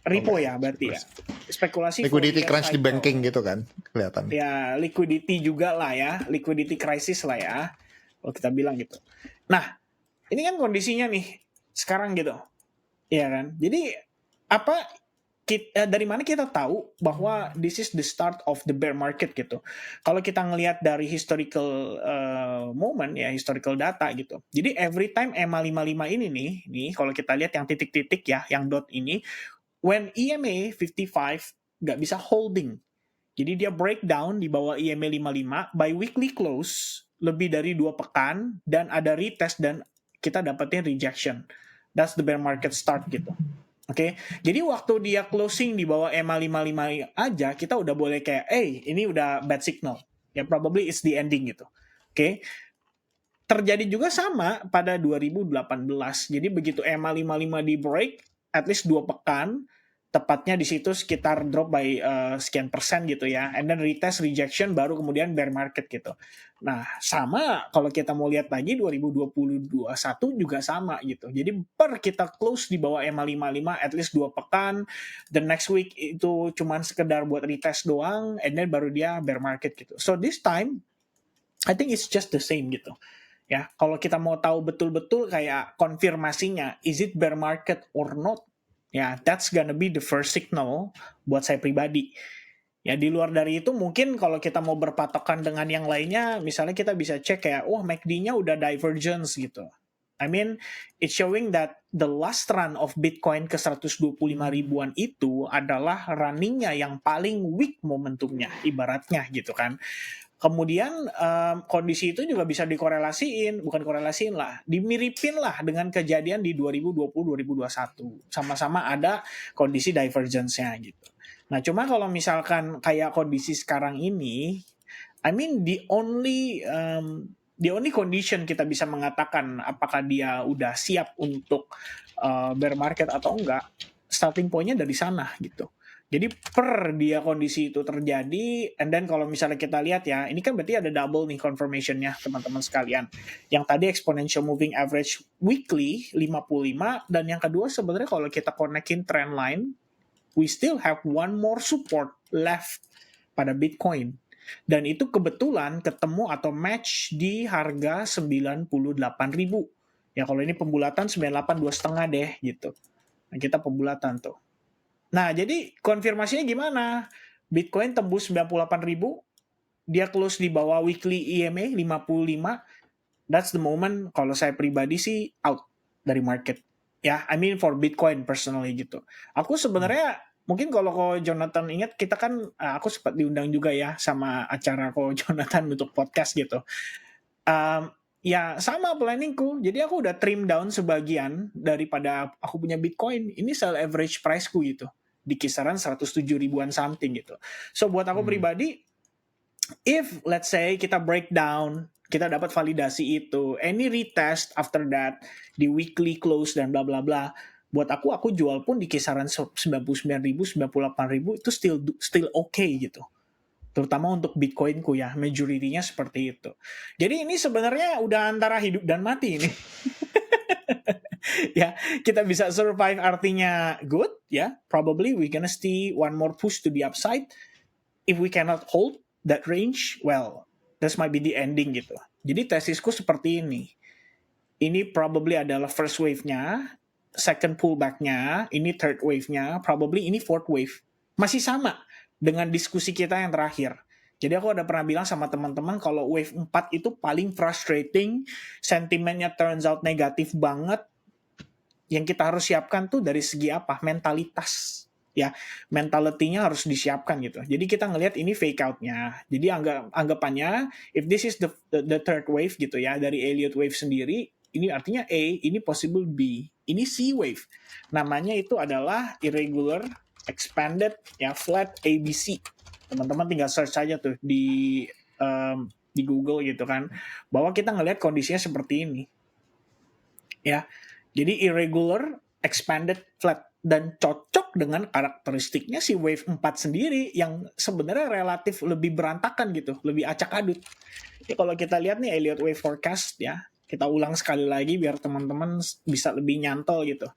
Repo ya berarti ya. Spekulasi. Liquidity crunch di banking gitu kan kelihatan. Ya, liquidity juga lah ya. Liquidity crisis lah ya. Kalau kita bilang gitu. Nah, ini kan kondisinya nih sekarang gitu. Iya kan? Jadi apa dari mana kita tahu bahwa this is the start of the bear market gitu. Kalau kita ngelihat dari historical moment ya, historical data gitu. Jadi every time EMA 55 ini nih kalau kita lihat yang titik-titik ya, yang dot ini, when EMA 55 nggak bisa holding. Jadi dia breakdown di bawah EMA 55 by weekly close lebih dari 2 pekan dan ada retest dan kita dapetin rejection. That's the bear market start gitu. Oke, jadi waktu dia closing di bawah EMA 55 aja, kita udah boleh kayak, ini udah bad signal. Ya, probably it's the ending gitu. Oke, terjadi juga sama pada 2018. Jadi begitu EMA 55 di break, at least 2 pekan, tepatnya di situ sekitar drop by sekian persen gitu ya, and then retest rejection baru kemudian bear market gitu. Nah sama kalau kita mau lihat lagi 2021 juga sama gitu. Jadi per kita close di bawah EMA 55 at least 2 pekan, the next week itu cuman sekedar buat retest doang, and then baru dia bear market gitu. So this time I think it's just the same gitu. Ya, kalau kita mau tahu betul-betul kayak konfirmasinya, is it bear market or not? Ya, that's gonna be the first signal buat saya pribadi. Ya, di luar dari itu mungkin kalau kita mau berpatokan dengan yang lainnya, misalnya kita bisa cek kayak, MACD-nya udah divergence gitu. I mean, it's showing that the last run of Bitcoin ke 125 ribuan itu adalah runningnya yang paling weak momentumnya, ibaratnya gitu kan. Kemudian kondisi itu juga bisa dimiripin lah dengan kejadian di 2020-2021. Sama-sama ada kondisi divergence-nya gitu. Nah, cuma kalau misalkan kayak kondisi sekarang ini, I mean the only condition kita bisa mengatakan apakah dia udah siap untuk bear market atau enggak, starting point-nya dari sana gitu. Jadi per dia kondisi itu terjadi, and then kalau misalnya kita lihat ya, ini kan berarti ada double nih confirmation-nya teman-teman sekalian. Yang tadi exponential moving average weekly 55, dan yang kedua sebenarnya kalau kita connectin trend line, we still have one more support left pada Bitcoin. Dan itu kebetulan ketemu atau match di harga 98.000. Ya kalau ini pembulatan 98 2,5 deh gitu. Nah, kita pembulatan tuh. Nah, jadi konfirmasinya gimana? Bitcoin tembus 98.000, dia close di bawah weekly EMA 55. That's the moment kalau saya pribadi sih out dari market. Ya, I mean for Bitcoin personally gitu. Aku sebenarnya mungkin kalau Jonathan ingat, kita kan aku sempat diundang juga ya sama acara Jonathan untuk podcast gitu. Ya sama planningku, jadi aku udah trim down sebagian daripada aku punya Bitcoin. Ini sell average priceku gitu, di kisaran 107 ribuan something gitu. So buat aku pribadi, if let's say kita breakdown, kita dapat validasi itu, any retest after that di weekly close dan bla bla bla, buat aku jual pun di kisaran 99.000, 98.000 itu still okay gitu. Terutama untuk Bitcoinku ya, majority-nya seperti itu. Jadi ini sebenarnya udah antara hidup dan mati ini. Ya, kita bisa survive artinya good, ya. Probably we gonna see one more push to the upside. If we cannot hold that range, well, this might be the ending gitu. Jadi tesisku seperti ini. Ini probably adalah first wave-nya, second pullback-nya, ini third wave-nya, probably ini fourth wave. Masih sama dengan diskusi kita yang terakhir. Jadi aku udah pernah bilang sama teman-teman kalau wave 4 itu paling frustrating, sentimennya turns out negatif banget. Yang kita harus siapkan tuh dari segi apa? Mentalitas. Ya, mentality-nya harus disiapkan gitu. Jadi kita ngelihat ini fake out-nya. Jadi anggapannya if this is the third wave gitu ya, dari Elliott wave sendiri, ini artinya A, ini possible B, ini C wave. Namanya itu adalah irregular expanded ya flat ABC. Teman-teman tinggal search aja tuh di Google gitu kan, bahwa kita ngelihat kondisinya seperti ini. Ya. Jadi irregular expanded flat, dan cocok dengan karakteristiknya si wave 4 sendiri yang sebenarnya relatif lebih berantakan gitu, lebih acak-adut. Ya kalau kita lihat nih Elliott wave forecast ya, kita ulang sekali lagi biar teman-teman bisa lebih nyantol gitu.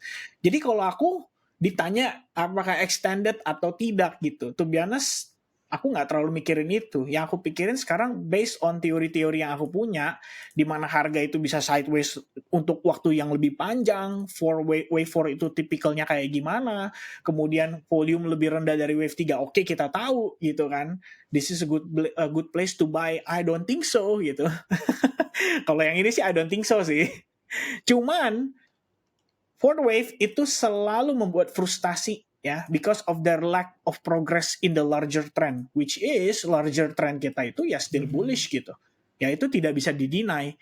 Jadi kalau aku ditanya apakah extended atau tidak gitu, to be honest, aku nggak terlalu mikirin itu. Yang aku pikirin sekarang based on teori-teori yang aku punya, di mana harga itu bisa sideways untuk waktu yang lebih panjang, wave 4 itu tipikalnya kayak gimana, kemudian volume lebih rendah dari wave 3, oke kita tahu gitu kan, this is a good place to buy, I don't think so gitu. Kalau yang ini sih I don't think so sih. Cuman fourth wave itu selalu membuat frustasi ya, because of their lack of progress in the larger trend, which is larger trend kita itu ya still bullish gitu. Ya itu tidak bisa dideny.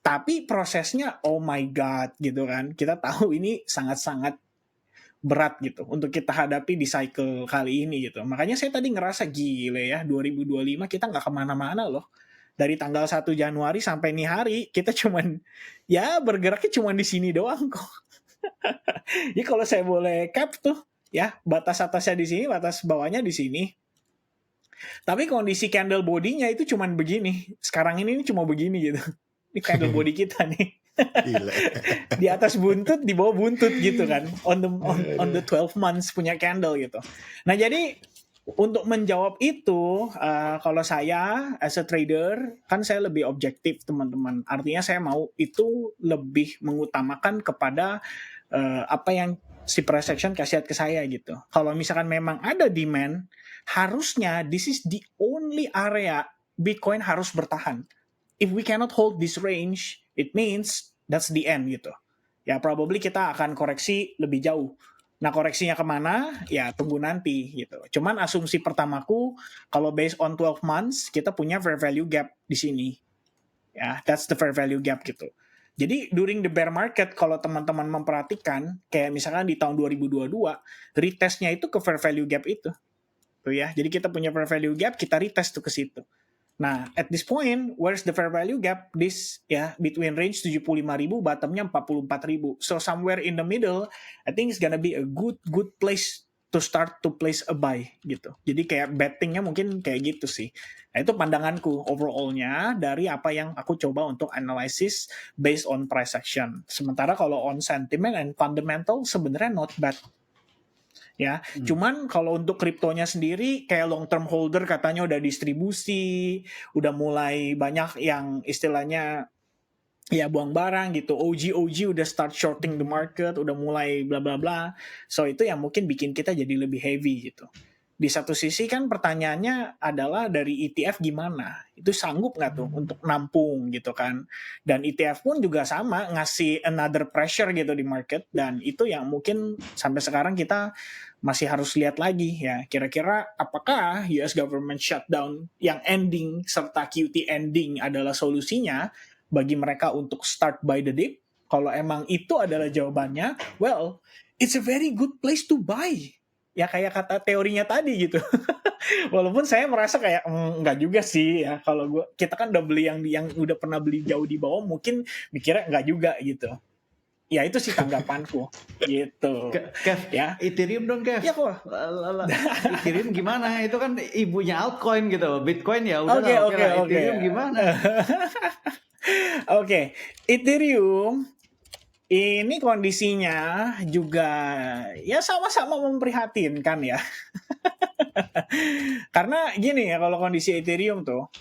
Tapi prosesnya oh my god gitu kan. Kita tahu ini sangat-sangat berat gitu untuk kita hadapi di cycle kali ini gitu. Makanya saya tadi ngerasa gile ya, 2025 kita nggak kemana-mana loh. Dari tanggal 1 Januari sampai nih hari kita cuman ya bergeraknya cuman di sini doang kok. Jadi kalau saya boleh cap tuh ya, batas atasnya di sini, batas bawahnya di sini. Tapi kondisi candle body-nya itu cuman begini. Sekarang ini cuma begini gitu. Ini candle body kita nih. Gila. Di atas buntut, di bawah buntut gitu kan. On the 12 months punya candle gitu. Nah jadi untuk menjawab itu, kalau saya as a trader, kan saya lebih objektif teman-teman. Artinya saya mau itu lebih mengutamakan kepada apa yang si price action kasih ke saya gitu. Kalau misalkan memang ada demand, harusnya this is the only area Bitcoin harus bertahan. If we cannot hold this range, it means that's the end gitu. Ya probably kita akan koreksi lebih jauh. Nah koreksinya kemana? Ya tunggu nanti gitu. Cuman asumsi pertamaku, kalau based on 12 months, kita punya fair value gap di sini. Ya, that's the fair value gap gitu. Jadi during the bear market, kalau teman-teman memperhatikan, kayak misalkan di tahun 2022, retestnya itu ke fair value gap itu. Tuh ya, jadi kita punya fair value gap, kita retest tuh ke situ. Nah, at this point, where's the fair value gap? This ya, between range 75.000, bottomnya 44.000. So somewhere in the middle, I think it's gonna be a good place to start to place a buy gitu. Jadi kayak bettingnya mungkin kayak gitu sih. Nah itu pandanganku overallnya dari apa yang aku coba untuk analysis based on price action. Sementara kalau on sentiment and fundamental sebenarnya not bad. Ya, cuman kalau untuk kriptonya sendiri kayak long term holder katanya udah distribusi, udah mulai banyak yang istilahnya ya buang barang gitu. OG udah start shorting the market, udah mulai bla bla bla. So itu yang mungkin bikin kita jadi lebih heavy gitu. Di satu sisi kan pertanyaannya adalah dari ETF gimana? Itu sanggup nggak tuh untuk nampung gitu kan? Dan ETF pun juga sama ngasih another pressure gitu di market, dan itu yang mungkin sampai sekarang kita masih harus lihat lagi ya. Kira-kira apakah US government shutdown yang ending serta QT ending adalah solusinya bagi mereka untuk start by the dip? Kalau emang itu adalah jawabannya, well, it's a very good place to buy. Ya kayak kata teorinya tadi gitu. Walaupun saya merasa kayak enggak juga sih ya. Kalau kita kan udah beli yang udah pernah beli jauh di bawah, mungkin mikirnya enggak juga gitu. Ya itu sih tanggapanku gitu. Kev, ya Ethereum dong Kev. Ya kok. Ethereum gimana? Itu kan ibunya altcoin gitu. Bitcoin ya udah Oke. Ethereum gimana? Oke, Ethereum ini kondisinya juga ya sama-sama memprihatinkan ya. Karena gini ya, kalau kondisi Ethereum tuh,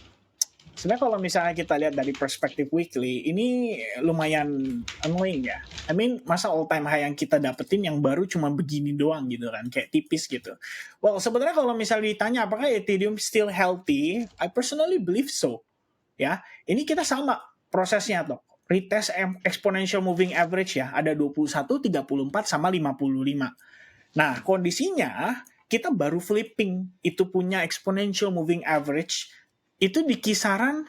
sebenarnya kalau misalnya kita lihat dari perspektif weekly, ini lumayan annoying ya. I mean, masa all time high yang kita dapetin yang baru cuma begini doang gitu kan, kayak tipis gitu. Well, sebenarnya kalau misalnya ditanya apakah Ethereum still healthy, I personally believe so. Ya, ini kita sama prosesnya tuh. Retest exponential moving average ya, ada 21, 34 sama 55. Nah, kondisinya kita baru flipping itu punya exponential moving average itu di kisaran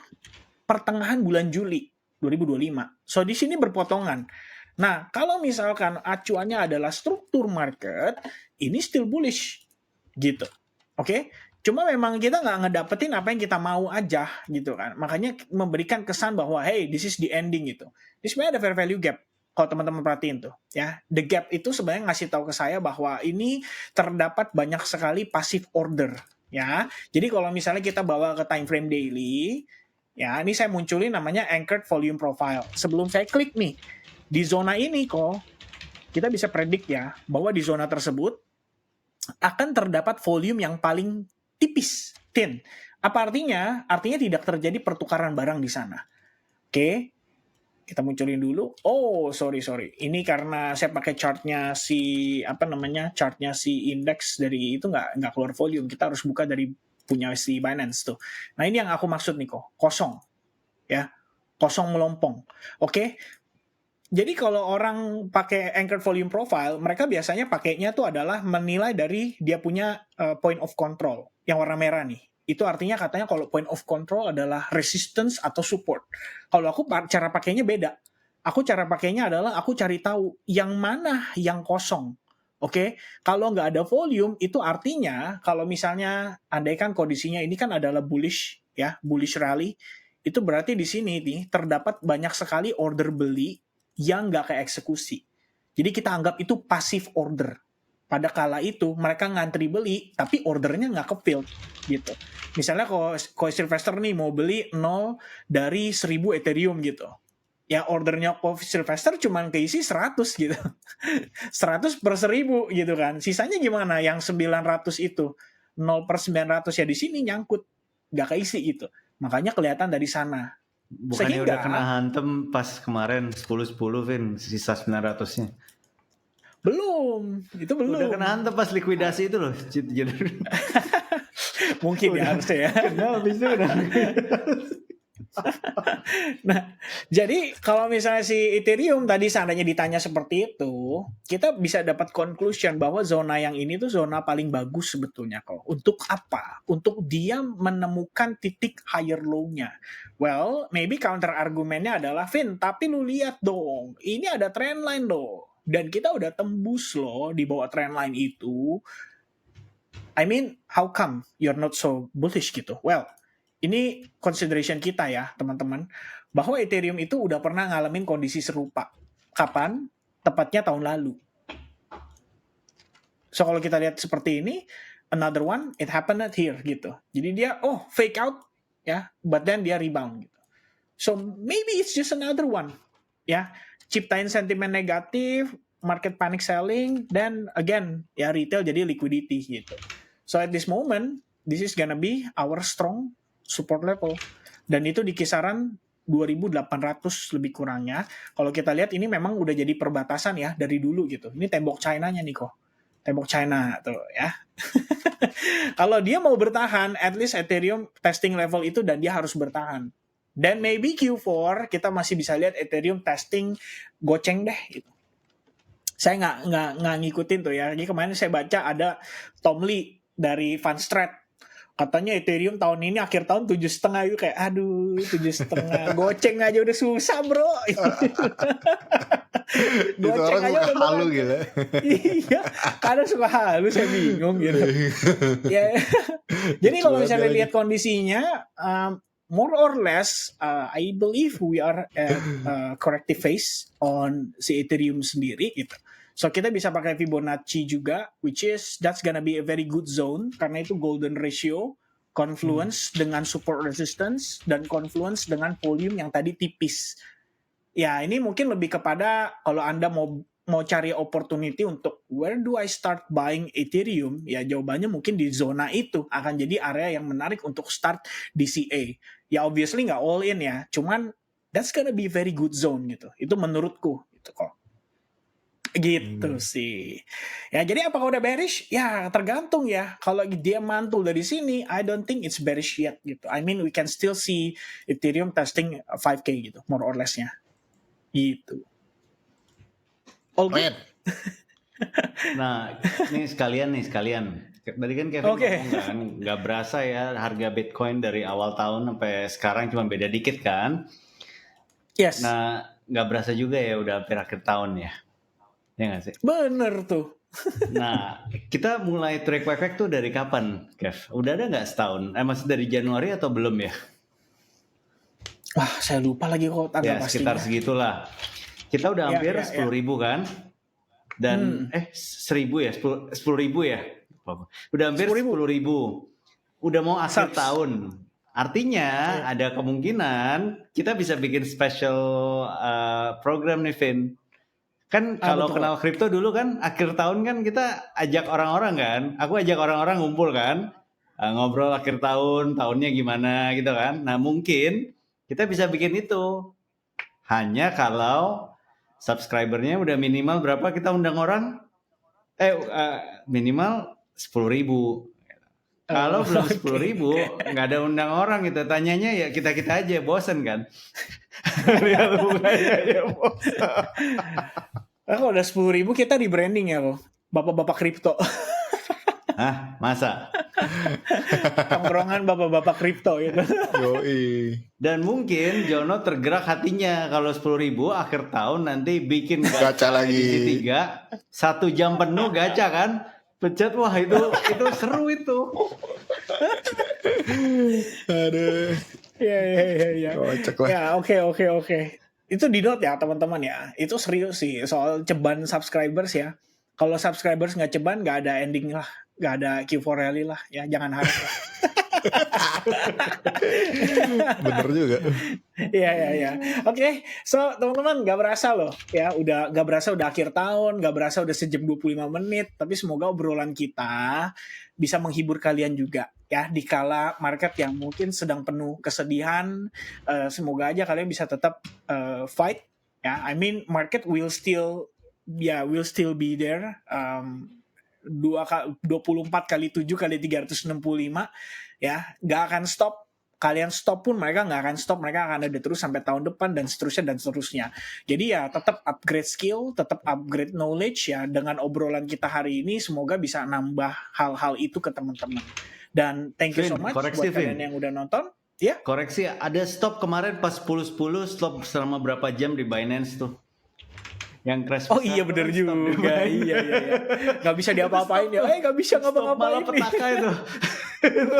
pertengahan bulan Juli 2025. So di sini berpotongan. Nah, kalau misalkan acuannya adalah struktur market, ini still bullish gitu. Oke? Cuma memang kita nggak ngedapetin apa yang kita mau aja gitu kan. Makanya memberikan kesan bahwa hey, this is the ending gitu. Ini sebenarnya ada fair value gap. Kalau teman-teman perhatiin tuh ya, the gap itu sebenarnya ngasih tahu ke saya bahwa ini terdapat banyak sekali passive order ya. Jadi kalau misalnya kita bawa ke time frame daily ya, ini saya munculin namanya anchored volume profile. Sebelum saya klik nih di zona ini kok kita bisa predik ya bahwa di zona tersebut akan terdapat volume yang paling tipis Tin. Apa artinya? Artinya tidak terjadi pertukaran barang di sana. Oke. Kita munculin dulu. Oh, sorry. Ini karena saya pakai chartnya chartnya si indeks dari itu nggak keluar volume. Kita harus buka dari punya si Binance tuh. Nah, ini yang aku maksud nih kok. Kosong. Ya. Kosong melompong. Oke. Jadi kalau orang pakai anchored volume profile, mereka biasanya pakainya tuh adalah menilai dari dia punya point of control yang warna merah nih. Itu artinya katanya kalau point of control adalah resistance atau support. Kalau aku cara pakainya beda. Aku cara pakainya adalah aku cari tahu yang mana yang kosong. Oke, kalau nggak ada volume itu artinya kalau misalnya andaikan kondisinya ini kan adalah bullish rally, itu berarti di sini nih terdapat banyak sekali order beli yang nggak keeksekusi. Jadi kita anggap itu passive order. Pada kala itu mereka ngantri beli tapi ordernya nggak ke-fill gitu. Misalnya kalau Sylvester nih mau beli 0 dari 1000 Ethereum gitu. Ya ordernya Sylvester cuma keisi 100 gitu. 100 per 1000 gitu kan. Sisanya gimana? Yang 900 itu 0 per 900 ya di sini nyangkut. Nggak keisi gitu. Makanya kelihatan dari sana. Bukannya udah kena hantem pas kemarin 10-10 Vin, sisa 900-nya. Belum, itu belum. Udah kena hantem pas likuidasi itu loh. Mungkin ya harusnya ya. Nah, habis itu udah. Nah, jadi kalau misalnya si Ethereum tadi seandainya ditanya seperti itu, kita bisa dapat conclusion bahwa zona yang ini tuh zona paling bagus sebetulnya kok. Untuk apa? Untuk dia menemukan titik higher low-nya. Well, maybe counter argumennya adalah, Vin, tapi lu lihat dong, ini ada trend line loh. Dan kita udah tembus loh di bawah trend line itu. I mean, how come you're not so bullish gitu? Well, ini consideration kita ya, teman-teman. Bahwa Ethereum itu udah pernah ngalamin kondisi serupa. Kapan? Tepatnya tahun lalu. So, kalau kita lihat seperti ini, another one, it happened here gitu. Jadi dia, fake out, ya, but then dia rebound gitu. So, maybe it's just another one, ya. Ciptain sentimen negatif, market panic selling, dan again, ya retail jadi liquidity gitu. So, at this moment, this is gonna be our strong support level. Dan itu di kisaran 2.800 lebih kurangnya. Kalau kita lihat ini memang udah jadi perbatasan ya dari dulu gitu. Ini tembok China-nya nih kok. Tembok China tuh ya. Kalau dia mau bertahan, at least Ethereum testing level itu dan dia harus bertahan. Dan maybe Q4 kita masih bisa lihat Ethereum testing goceng deh gitu. Saya nggak ngikutin tuh ya. Jadi kemarin saya baca ada Tom Lee dari Fundstrat. Katanya Ethereum tahun ini akhir tahun 7,5 itu kayak aduh 7,5 goceng aja udah susah bro. Goceng aja udah halu gitu. Iya, kadang suka halu saya bingung gitu. Ya. Jadi kalau misalnya lihat kondisinya more or less I believe we are at corrective phase on si Ethereum sendiri gitu. So kita bisa pakai Fibonacci juga, which is that's gonna be a very good zone karena itu golden ratio, confluence dengan support resistance dan confluence dengan volume yang tadi tipis. Ya ini mungkin lebih kepada kalau Anda mau cari opportunity untuk where do I start buying Ethereum, ya jawabannya mungkin di zona itu akan jadi area yang menarik untuk start DCA. Ya obviously nggak all in ya, cuman that's gonna be very good zone gitu. Itu menurutku gitu kok. Gitu sih. Ya jadi apakah udah bearish? Ya tergantung ya. Kalau dia mantul dari sini, I don't think it's bearish yet gitu. I mean we can still see Ethereum testing 5K gitu, more or less-nya. Gitu. All good. Nah, ini sekalian. Tadi kan Kevin ngomong kan, nggak berasa ya harga Bitcoin dari awal tahun sampai sekarang cuma beda dikit kan? Yes. Nah, nggak berasa juga ya udah hampir akhir tahun ya. Ya nggak sih? Bener tuh. Nah, kita mulai track effect tuh dari kapan, Kev? Udah ada nggak setahun? Masih dari Januari atau belum ya? Wah, saya lupa lagi kok tanggal pastinya. Sekitar segitulah. Kita udah hampir 10.000 kan? Dan 1.000 ya? 10.000 ya? Udah hampir 10.000. Udah mau akhir tahun. Artinya ada kemungkinan kita bisa bikin special program nih, Vin. Kan kalau kenal kripto dulu kan akhir tahun kan kita ajak orang-orang kan. Aku ajak orang-orang ngumpul kan. ngobrol akhir tahun, tahunnya gimana gitu kan. Nah mungkin kita bisa bikin itu. Hanya kalau subscribernya udah minimal berapa kita undang orang? Minimal 10.000. Kalau belum 10.000 nggak ada undang orang gitu. Tanyanya ya kita aja, bosen kan? Lihat mukanya ya bosen. Kalau udah 10.000 kita di branding ya kok. Bapak-bapak kripto. Hah, masa? Tongkrongan bapak-bapak kripto gitu. Yoi. Dan mungkin Jono tergerak hatinya kalau 10.000 akhir tahun nanti bikin Gacha lagi. edisi 3, 1 jam penuh gacha kan? Pencet, wah itu seru itu. Aduh. Iya. Kocak lah. Ya, oke. Itu di note ya teman-teman ya. Itu serius sih soal ceban subscribers ya. Kalau subscribers nggak ceban, nggak ada ending lah, nggak ada Q4 rally lah. Ya jangan harap lah. Bener juga. Iya. Oke, so teman-teman nggak berasa loh ya, nggak berasa udah akhir tahun, nggak berasa udah sejam 25 menit. Tapi semoga obrolan kita bisa menghibur kalian juga ya di kala market yang mungkin sedang penuh kesedihan. Semoga aja kalian bisa tetap fight ya. I mean market will still be there. 24 kali 7 kali 365 ya, nggak akan stop. Kalian stop pun mereka nggak akan stop, mereka akan ada terus sampai tahun depan dan seterusnya. Jadi ya tetap upgrade skill, tetap upgrade knowledge ya. Dengan obrolan kita hari ini semoga bisa nambah hal-hal itu ke teman-teman. Dan thank you so much buat kalian yang udah nonton. Ya. Koreksi, ada stop kemarin pas 10.10 stop selama berapa jam di Binance tuh? Yang crash. Oh iya bener juga. Iya. Gak bisa diapa-apain ya. Gak bisa ngapa-ngapain. Malah petaka itu.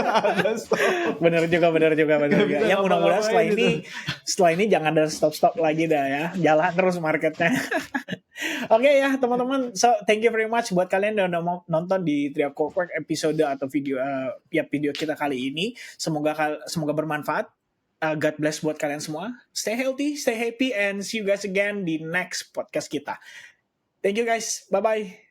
Ada stop. Bener juga. Ya mudah-mudahan setelah ini jangan ada stop lagi dah ya. Jalan terus marketnya. Oke ya teman-teman. So thank you very much buat kalian yang udah nonton di Triap Corporate episode atau video kita kali ini. Semoga bermanfaat. God bless buat kalian semua. Stay healthy, stay happy, and see you guys again di next podcast kita. Thank you guys. Bye-bye.